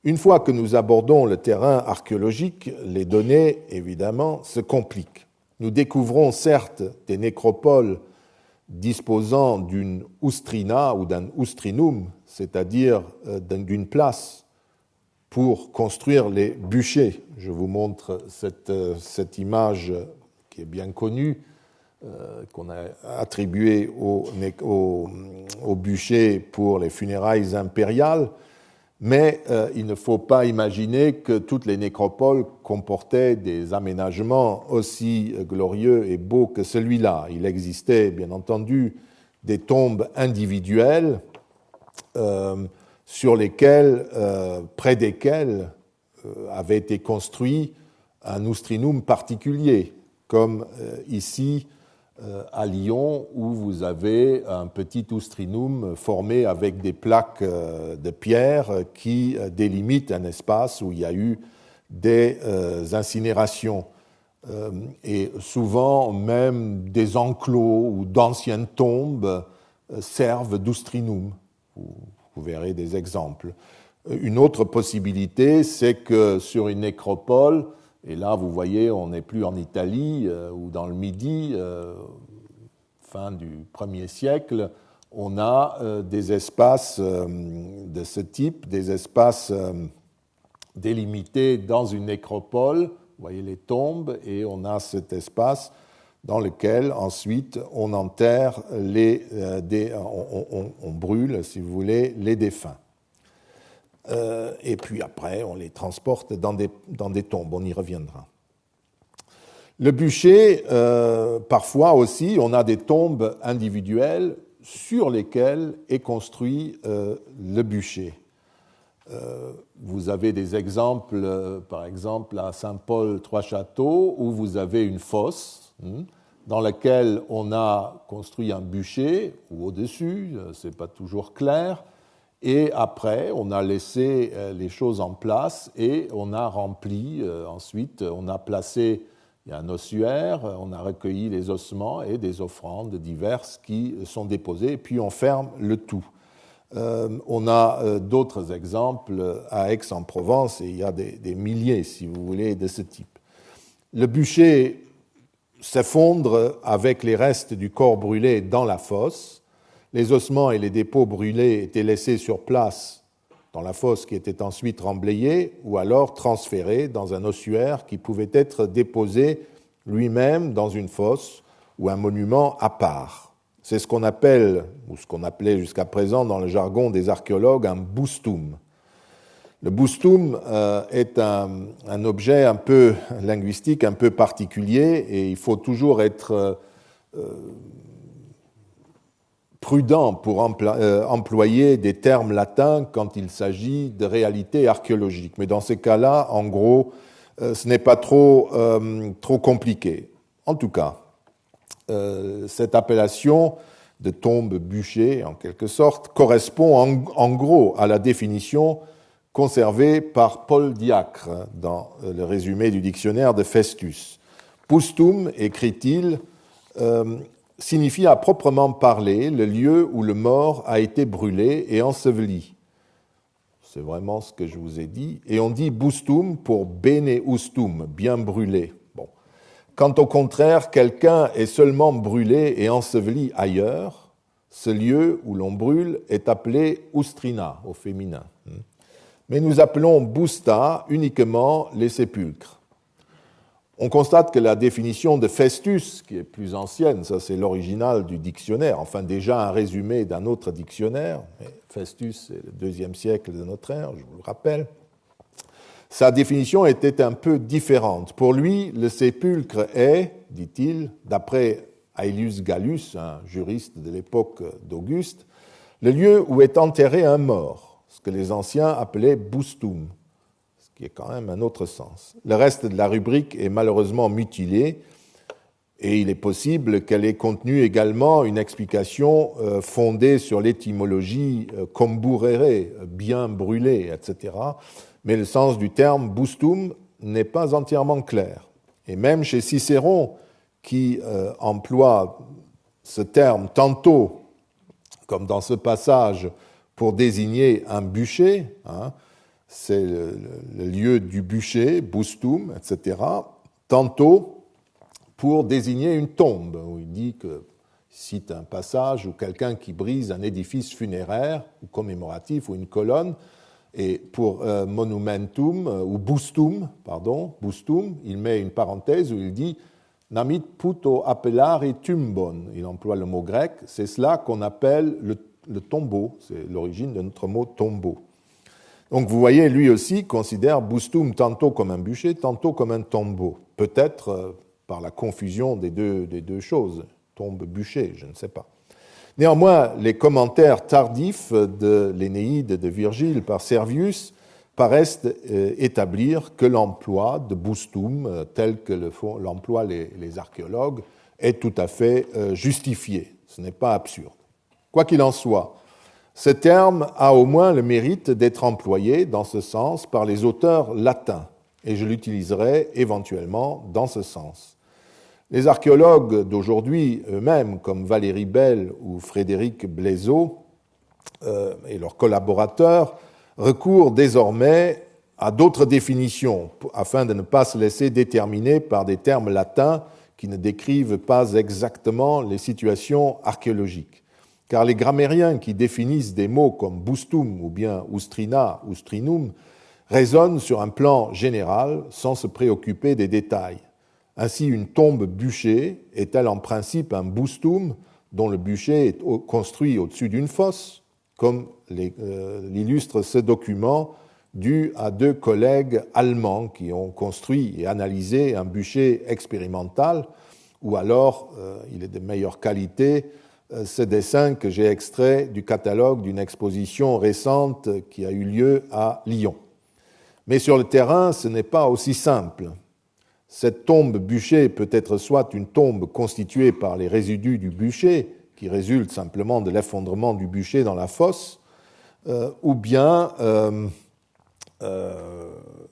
Une fois que nous abordons le terrain archéologique, les données, évidemment, se compliquent. Nous découvrons certes des nécropoles disposant d'une oustrina ou d'un ustrinum, c'est-à-dire d'une place pour construire les bûchers. Je vous montre cette image qui est bien connue, qu'on a attribuée au bûcher pour les funérailles impériales. Mais il ne faut pas imaginer que toutes les nécropoles comportaient des aménagements aussi glorieux et beaux que celui-là. Il existait, bien entendu, des tombes individuelles sur lesquelles, près desquelles avait été construit un ustrinum particulier, comme ici à Lyon, où vous avez un petit ustrinum formé avec des plaques de pierre qui délimitent un espace où il y a eu des incinérations. Et souvent, même des enclos ou d'anciennes tombes servent d'ustrinum. Vous verrez des exemples. Une autre possibilité, c'est que sur une nécropole, et là, vous voyez, on n'est plus en Italie ou dans le Midi, fin du 1er siècle, on a des espaces de ce type, des espaces délimités dans une nécropole. Vous voyez les tombes, et on a cet espace dans lequel, ensuite, on enterre on brûle, si vous voulez, les défunts. Et puis après, on les transporte dans des tombes, on y reviendra. Le bûcher, parfois aussi, on a des tombes individuelles sur lesquelles est construit le bûcher. Vous avez des exemples, par exemple à Saint-Paul-Trois-Châteaux, où vous avez une fosse dans laquelle on a construit un bûcher, ou au-dessus, ce n'est pas toujours clair. Et après, on a laissé les choses en place et on a rempli. Ensuite, on a placé, il y a un ossuaire, on a recueilli les ossements et des offrandes diverses qui sont déposées, et puis on ferme le tout. On a d'autres exemples à Aix-en-Provence, et il y a des milliers, si vous voulez, de ce type. Le bûcher s'effondre avec les restes du corps brûlé dans la fosse. Les ossements et les dépôts brûlés étaient laissés sur place dans la fosse qui était ensuite remblayée ou alors transférés dans un ossuaire qui pouvait être déposé lui-même dans une fosse ou un monument à part. C'est ce qu'on appelle, ou ce qu'on appelait jusqu'à présent dans le jargon des archéologues, un boustum. Le boustum est un objet un peu linguistique, un peu particulier, et il faut toujours être prudent pour employer des termes latins quand il s'agit de réalités archéologiques. Mais dans ces cas-là, en gros, ce n'est pas trop compliqué. En tout cas, cette appellation de tombe bûcher, en quelque sorte, correspond en gros à la définition conservée par Paul Diacre dans le résumé du dictionnaire de Festus. Pustum, écrit-il, signifie à proprement parler le lieu où le mort a été brûlé et enseveli. C'est vraiment ce que je vous ai dit. Et on dit bustum pour bene ustum, bien brûlé. Bon. Quand au contraire, quelqu'un est seulement brûlé et enseveli ailleurs, ce lieu où l'on brûle est appelé ustrina, au féminin. Mais nous appelons busta uniquement les sépulcres. On constate que la définition de Festus, qui est plus ancienne, ça c'est l'original du dictionnaire, enfin déjà un résumé d'un autre dictionnaire, mais Festus c'est le IIe siècle de notre ère, je vous le rappelle, sa définition était un peu différente. Pour lui, le sépulcre est, dit-il, d'après Aelius Gallus, un juriste de l'époque d'Auguste, le lieu où est enterré un mort, ce que les anciens appelaient bustum, qui est quand même un autre sens. Le reste de la rubrique est malheureusement mutilé, et il est possible qu'elle ait contenu également une explication fondée sur l'étymologie comburere, bien brûlé, etc. Mais le sens du terme bustum n'est pas entièrement clair. Et même chez Cicéron, qui emploie ce terme tantôt, comme dans ce passage, pour désigner un bûcher, c'est le lieu du bûcher, bustum, etc., tantôt pour désigner une tombe, où il dit que, cite un passage où quelqu'un qui brise un édifice funéraire ou commémoratif ou une colonne, Et pour monumentum, ou bustum, il met une parenthèse où il dit « Namit puto appellari tumbon ». Il emploie le mot grec, c'est cela qu'on appelle le tombeau, c'est l'origine de notre mot tombeau. Donc vous voyez, lui aussi considère bustum tantôt comme un bûcher, tantôt comme un tombeau. Peut-être par la confusion des deux choses, tombe-bûcher, je ne sais pas. Néanmoins, les commentaires tardifs de l'Énéide de Virgile par Servius paraissent établir que l'emploi de bustum, tel que l'emploient les archéologues, est tout à fait justifié. Ce n'est pas absurde. Quoi qu'il en soit, ce terme a au moins le mérite d'être employé dans ce sens par les auteurs latins, et je l'utiliserai éventuellement dans ce sens. Les archéologues d'aujourd'hui eux-mêmes, comme Valérie Bell ou Frédéric Blaiseau et leurs collaborateurs, recourent désormais à d'autres définitions afin de ne pas se laisser déterminer par des termes latins qui ne décrivent pas exactement les situations archéologiques. Car les grammairiens qui définissent des mots comme bustum ou bien ustrina, ustrinum, raisonnent sur un plan général sans se préoccuper des détails. Ainsi, une tombe bûchée est-elle en principe un bustum dont le bûcher est construit au-dessus d'une fosse, comme l'illustre ce document dû à deux collègues allemands qui ont construit et analysé un bûcher expérimental, ou alors, il est de meilleure qualité, ce dessin que j'ai extrait du catalogue d'une exposition récente qui a eu lieu à Lyon. Mais sur le terrain, ce n'est pas aussi simple. Cette tombe bûchée peut être soit une tombe constituée par les résidus du bûcher, qui résultent simplement de l'effondrement du bûcher dans la fosse, ou bien,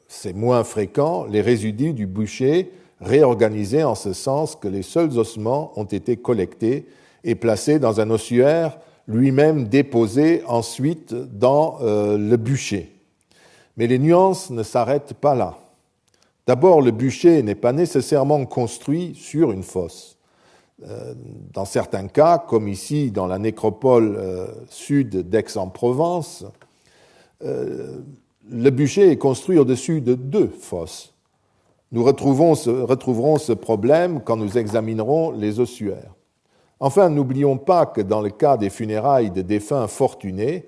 c'est moins fréquent, les résidus du bûcher réorganisés en ce sens que les seuls ossements ont été collectés et placé dans un ossuaire, lui-même déposé ensuite dans le bûcher. Mais les nuances ne s'arrêtent pas là. D'abord, le bûcher n'est pas nécessairement construit sur une fosse. Dans certains cas, comme ici dans la nécropole sud d'Aix-en-Provence, le bûcher est construit au-dessus de deux fosses. Nous retrouverons ce problème quand nous examinerons les ossuaires. Enfin, n'oublions pas que dans le cas des funérailles de défunts fortunés,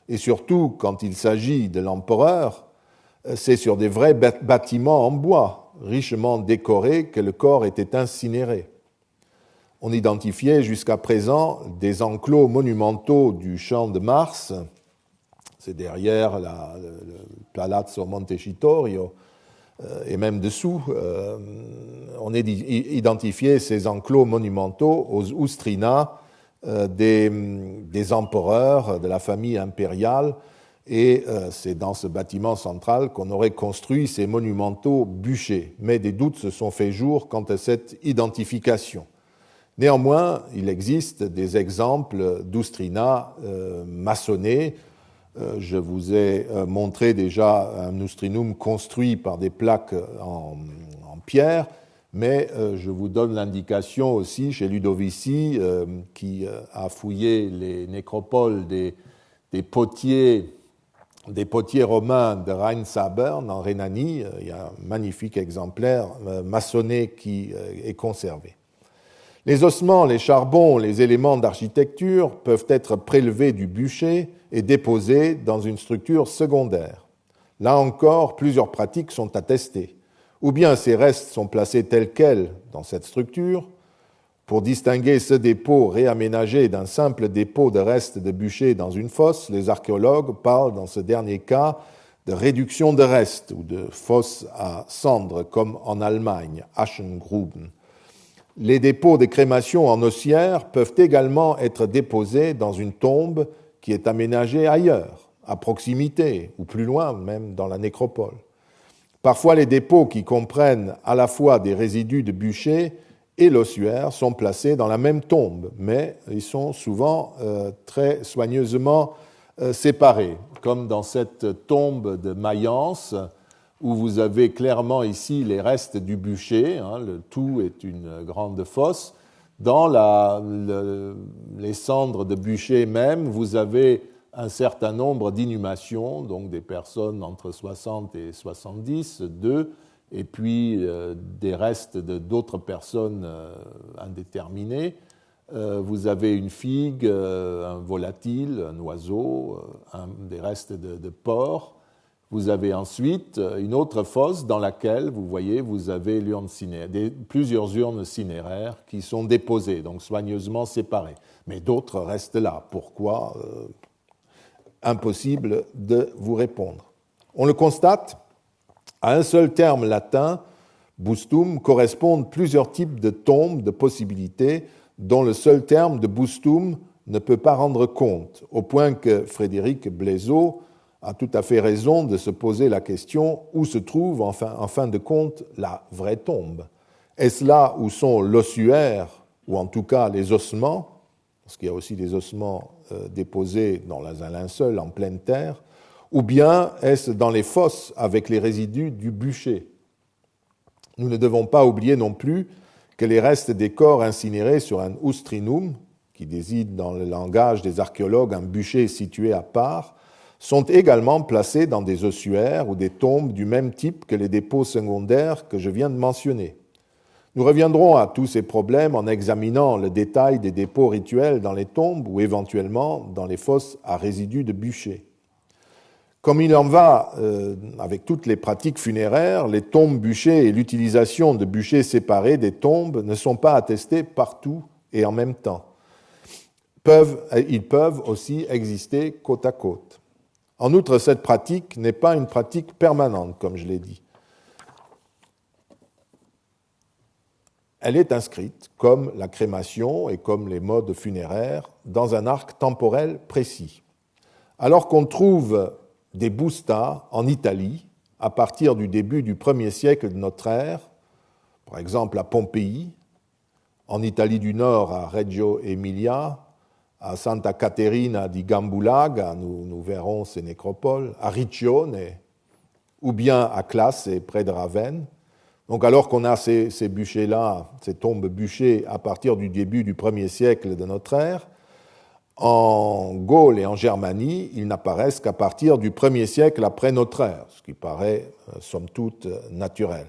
et surtout quand il s'agit de l'empereur, c'est sur des vrais bâtiments en bois, richement décorés, que le corps était incinéré. On identifiait jusqu'à présent des enclos monumentaux du Champ de Mars, c'est derrière le Palazzo Montecitorio, et même dessous, on identifiait ces enclos monumentaux aux Ustrina des empereurs de la famille impériale, et c'est dans ce bâtiment central qu'on aurait construit ces monumentaux bûchers. Mais des doutes se sont fait jour quant à cette identification. Néanmoins, il existe des exemples d'Ustrina maçonnés. Je vous ai montré déjà un ustrinum construit par des plaques en pierre, mais je vous donne l'indication aussi chez Ludovici, qui a fouillé les nécropoles des potiers romains de Rheinsabern en Rhénanie. Il y a un magnifique exemplaire maçonné qui est conservé. Les ossements, les charbons, les éléments d'architecture peuvent être prélevés du bûcher et déposés dans une structure secondaire. Là encore, plusieurs pratiques sont attestées. Ou bien ces restes sont placés tels quels dans cette structure. Pour distinguer ce dépôt réaménagé d'un simple dépôt de restes de bûcher dans une fosse, les archéologues parlent dans ce dernier cas de réduction de restes ou de fosse à cendres, comme en Allemagne, Aschengruben. Les dépôts de crémation en ossuaire peuvent également être déposés dans une tombe qui est aménagée ailleurs, à proximité ou plus loin, même dans la nécropole. Parfois, les dépôts qui comprennent à la fois des résidus de bûcher et l'ossuaire sont placés dans la même tombe, mais ils sont souvent très soigneusement séparés, comme dans cette tombe de Mayence, où vous avez clairement ici les restes du bûcher, le tout est une grande fosse. Dans les cendres de bûcher même, vous avez un certain nombre d'inhumations, donc des personnes entre 60 et 70, 2, et puis des restes d'autres personnes indéterminées. Vous avez une figue, un volatile, un oiseau, des restes de porc. Vous avez ensuite une autre fosse dans laquelle, vous voyez, vous avez plusieurs urnes cinéraires qui sont déposées, donc soigneusement séparées. Mais d'autres restent là. Pourquoi? Impossible de vous répondre. On le constate, à un seul terme latin, bustum, correspondent plusieurs types de tombes, de possibilités, dont le seul terme de bustum ne peut pas rendre compte, au point que Frédéric Blaiseau a tout à fait raison de se poser la question où se trouve, en fin de compte, la vraie tombe. Est-ce là où sont l'ossuaire, ou en tout cas les ossements, parce qu'il y a aussi des ossements déposés dans un linceul en pleine terre, ou bien est-ce dans les fosses avec les résidus du bûcher? Nous ne devons pas oublier non plus que les restes des corps incinérés sur un ustrinum, qui désigne dans le langage des archéologues un bûcher situé à part, sont également placés dans des ossuaires ou des tombes du même type que les dépôts secondaires que je viens de mentionner. Nous reviendrons à tous ces problèmes en examinant le détail des dépôts rituels dans les tombes ou éventuellement dans les fosses à résidus de bûcher. Comme il en va avec toutes les pratiques funéraires, les tombes bûchées et l'utilisation de bûchers séparés des tombes ne sont pas attestées partout et en même temps. Ils peuvent aussi exister côte à côte. En outre, cette pratique n'est pas une pratique permanente, comme je l'ai dit. Elle est inscrite, comme la crémation et comme les modes funéraires, dans un arc temporel précis. Alors qu'on trouve des bustas en Italie, à partir du début du 1er siècle de notre ère, par exemple à Pompéi, en Italie du Nord à Reggio Emilia, à Santa Caterina di Gambulaga, nous verrons ces nécropoles, à Riccione, ou bien à Classe, près de Ravenne. Donc alors qu'on a ces bûchers-là, ces tombes bûchées à partir du début du 1er siècle de notre ère, en Gaule et en Germanie, ils n'apparaissent qu'à partir du 1er siècle après notre ère, ce qui paraît, somme toute, naturel.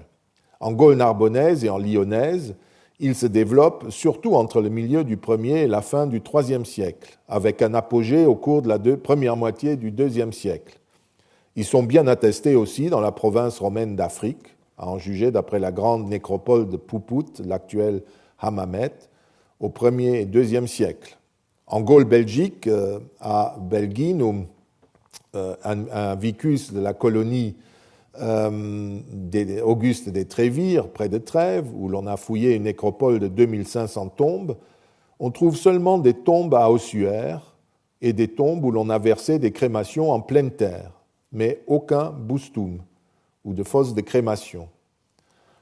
En Gaule narbonnaise et en lyonnaise, ils se développent surtout entre le milieu du 1er et la fin du 3e siècle, avec un apogée au cours de la première moitié du 2e siècle. Ils sont bien attestés aussi dans la province romaine d'Afrique, à en juger d'après la grande nécropole de Puput, l'actuelle Hammamet, au 1er et 2e siècle. En Gaule-Belgique, à Belginum, un vicus de la colonie Auguste des Trévires, près de Trèves, où l'on a fouillé une nécropole de 2500 tombes, on trouve seulement des tombes à ossuaires et des tombes où l'on a versé des crémations en pleine terre, mais aucun bustum, ou de fosse de crémation.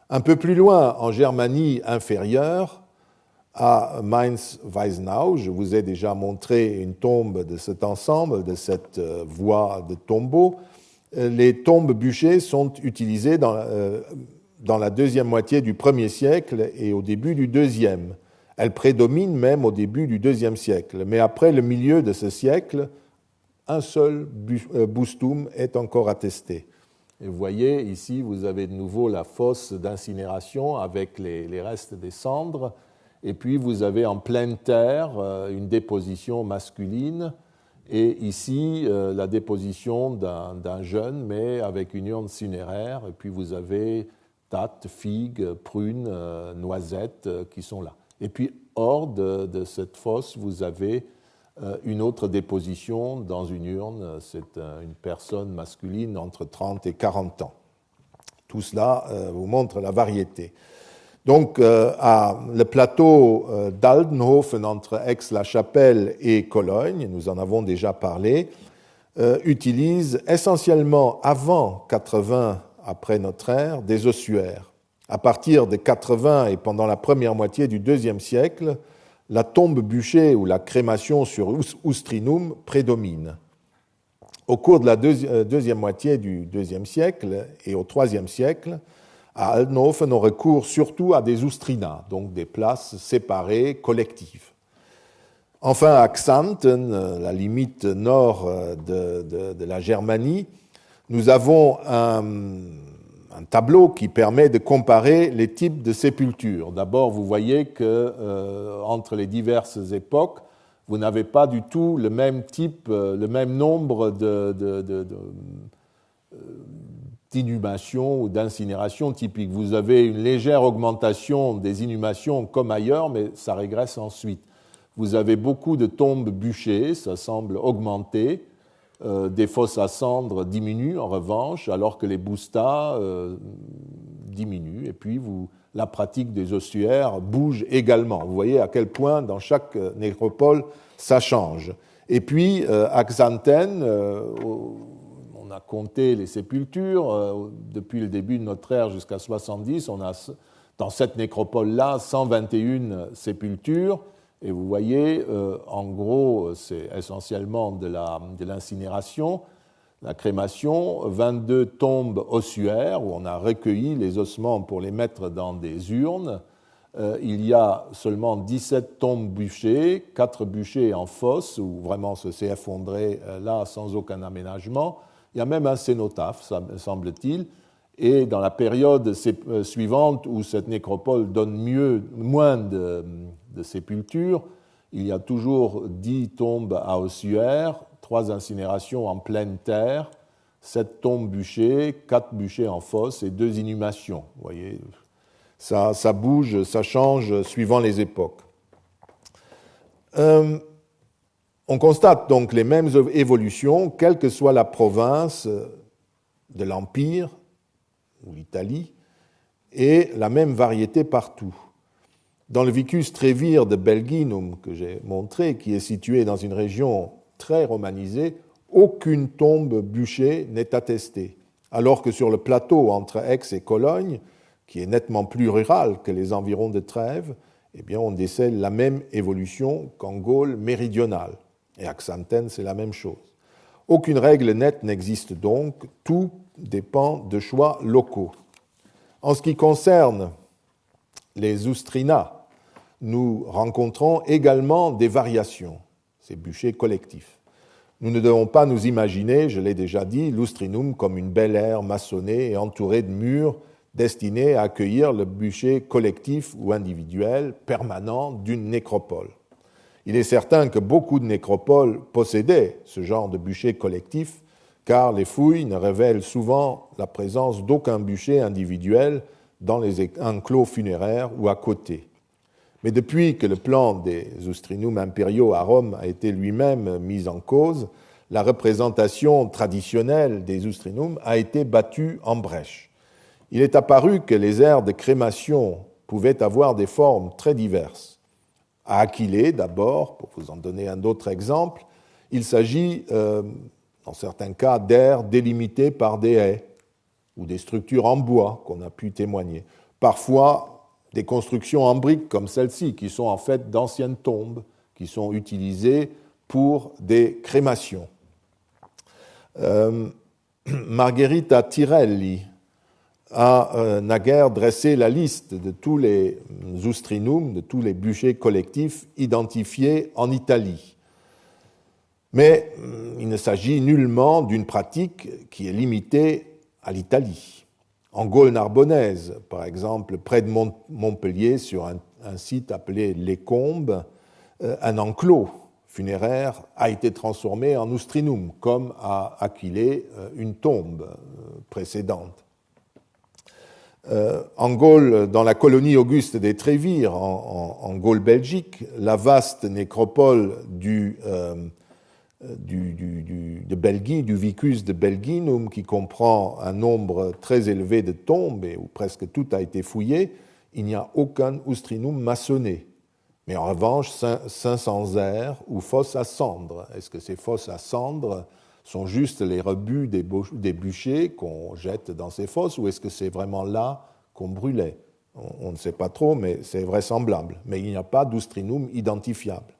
Un peu plus loin, en Germanie inférieure, à Mainz-Weisenau, je vous ai déjà montré une tombe de cet ensemble, de cette voie de tombeaux. Les tombes bûchées sont utilisées dans la deuxième moitié du 1er siècle et au début du 2e. Elles prédominent même au début du 2e siècle. Mais après le milieu de ce siècle, un seul bustum est encore attesté. Et vous voyez, ici, vous avez de nouveau la fosse d'incinération avec les restes des cendres. Et puis, vous avez en pleine terre une déposition masculine. Et ici, la déposition d'un jeune, mais avec une urne cinéraire. Et puis, vous avez dattes, figues, prunes, noisettes qui sont là. Et puis, hors de cette fosse, vous avez une autre déposition dans une urne. C'est une personne masculine entre 30 et 40 ans. Tout cela vous montre la variété. Donc, le plateau d'Aldenhofen, entre Aix-la-Chapelle et Cologne, nous en avons déjà parlé, utilise essentiellement avant 80 après notre ère des ossuaires. À partir de 80 et pendant la première moitié du 2e siècle, la tombe bûchée ou la crémation sur ustrinum prédomine. Au cours de la deuxième moitié du 2e siècle et au 3e siècle, à Aldenhofen, on recourt surtout à des ustrina, donc des places séparées, collectives. Enfin, à Xanten, la limite nord de la Germanie, nous avons un tableau qui permet de comparer les types de sépultures. D'abord, vous voyez que entre les diverses époques, vous n'avez pas du tout le même type, le même nombre d'inhumations ou d'incinérations typiques. Vous avez une légère augmentation des inhumations comme ailleurs, mais ça régresse ensuite. Vous avez beaucoup de tombes bûchées, ça semble augmenter. Des fosses à cendres diminuent en revanche, alors que les boustas diminuent. Et puis la pratique des ossuaires bouge également. Vous voyez à quel point dans chaque nécropole ça change. Et puis à Xanten, on a compté les sépultures. Depuis le début de notre ère jusqu'à 70, on a dans cette nécropole-là 121 sépultures. Et vous voyez, en gros, c'est essentiellement de l'incinération, la crémation, 22 tombes ossuaires où on a recueilli les ossements pour les mettre dans des urnes. Il y a seulement 17 tombes bûchées, 4 bûchées en fosse où vraiment ça s'est effondré là sans aucun aménagement. Il y a même un cénotaphe, semble-t-il. Et dans la période suivante où cette nécropole donne moins de sépultures, il y a toujours 10 tombes à ossuaires, 3 incinérations en pleine terre, 7 tombes bûchées, 4 bûchées en fosse et 2 inhumations. Vous voyez, ça bouge, ça change suivant les époques. On constate donc les mêmes évolutions, quelle que soit la province de l'Empire, ou l'Italie, et la même variété partout. Dans le Vicus Trevir de Belginum que j'ai montré, qui est situé dans une région très romanisée, aucune tombe bûchée n'est attestée, alors que sur le plateau entre Aix et Cologne, qui est nettement plus rural que les environs de Trèves, eh bien, on décèle la même évolution qu'en Gaule méridionale. Et à Xanten, c'est la même chose. Aucune règle nette n'existe donc, tout dépend de choix locaux. En ce qui concerne les Oustrina, nous rencontrons également des variations, ces bûchers collectifs. Nous ne devons pas nous imaginer, je l'ai déjà dit, l'Oustrinum comme une belle aire maçonnée et entourée de murs destinés à accueillir le bûcher collectif ou individuel permanent d'une nécropole. Il est certain que beaucoup de nécropoles possédaient ce genre de bûcher collectif, car les fouilles ne révèlent souvent la présence d'aucun bûcher individuel dans les enclos funéraires ou à côté. Mais depuis que le plan des Oustrinum impériaux à Rome a été lui-même mis en cause, la représentation traditionnelle des Oustrinum a été battue en brèche. Il est apparu que les aires de crémation pouvaient avoir des formes très diverses. À Aquilée, d'abord, pour vous en donner un autre exemple, il s'agit, dans certains cas, d'aires délimitées par des haies ou des structures en bois qu'on a pu témoigner. Parfois, des constructions en briques comme celle-ci, qui sont en fait d'anciennes tombes, qui sont utilisées pour des crémations. Margherita Tirelli a naguère dressé la liste de tous les Oustrinum, de tous les bûchers collectifs identifiés en Italie. Mais il ne s'agit nullement d'une pratique qui est limitée à l'Italie. En Gaule narbonnaise, par exemple, près de Montpellier, sur un site appelé Les Combes, un enclos funéraire a été transformé en Oustrinum, comme à Aquilée, une tombe précédente. En Gaule, dans la colonie auguste des Trévires, en Gaule belgique, la vaste nécropole de Belgi, du Vicus de Belginum, qui comprend un nombre très élevé de tombes et où presque tout a été fouillé, il n'y a aucun Oustrinum maçonné. Mais en revanche, 500 aires ou fosses à cendres. Est-ce que ces fosses à cendres sont juste les rebuts des bûchers qu'on jette dans ces fosses, ou est-ce que c'est vraiment là qu'on brûlait ? On ne sait pas trop, mais c'est vraisemblable. Mais il n'y a pas d'Oustrinum identifiable.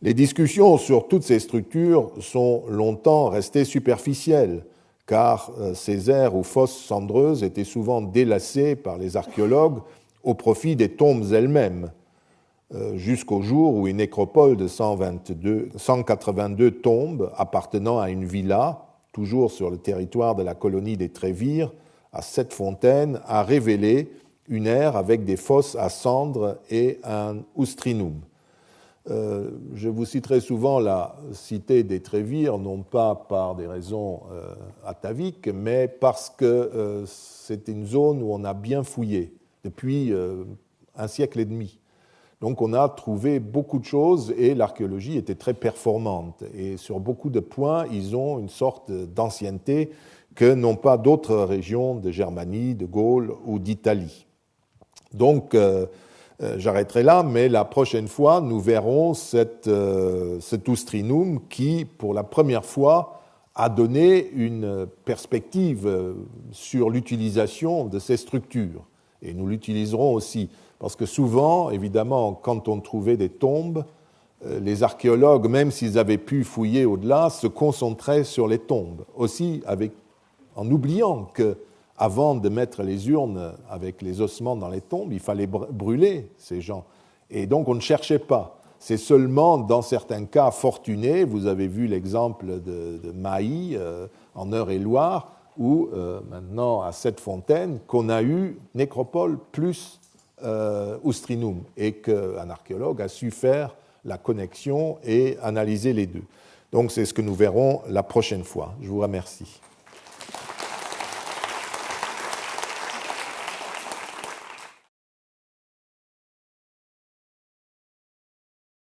Les discussions sur toutes ces structures sont longtemps restées superficielles, car ces aires ou fosses cendreuses étaient souvent délacées par les archéologues au profit des tombes elles-mêmes. jusqu'au jour où une nécropole de 182 tombes appartenant à une villa, toujours sur le territoire de la colonie des Trévires, à Sept-Fontaines, a révélé une ère avec des fosses à cendres et un oustrinum. Je vous citerai souvent la cité des Trévires, non pas par des raisons ataviques, mais parce que c'est une zone où on a bien fouillé depuis un siècle et demi. Donc on a trouvé beaucoup de choses et l'archéologie était très performante. Et sur beaucoup de points, ils ont une sorte d'ancienneté que n'ont pas d'autres régions de Germanie, de Gaule ou d'Italie. Donc j'arrêterai là, mais la prochaine fois, nous verrons cet oustrinum qui, pour la première fois, a donné une perspective sur l'utilisation de ces structures. Et nous l'utiliserons aussi, parce que souvent, évidemment, quand on trouvait des tombes, les archéologues, même s'ils avaient pu fouiller au-delà, se concentraient sur les tombes, aussi en oubliant que avant de mettre les urnes avec les ossements dans les tombes, il fallait brûler ces gens. Et donc on ne cherchait pas. C'est seulement dans certains cas fortunés, vous avez vu l'exemple de Mailly en Eure-et-Loire, ou maintenant à Sept-Fontaines, qu'on a eu nécropole plus oustrinum, et qu'un archéologue a su faire la connexion et analyser les deux. Donc c'est ce que nous verrons la prochaine fois. Je vous remercie.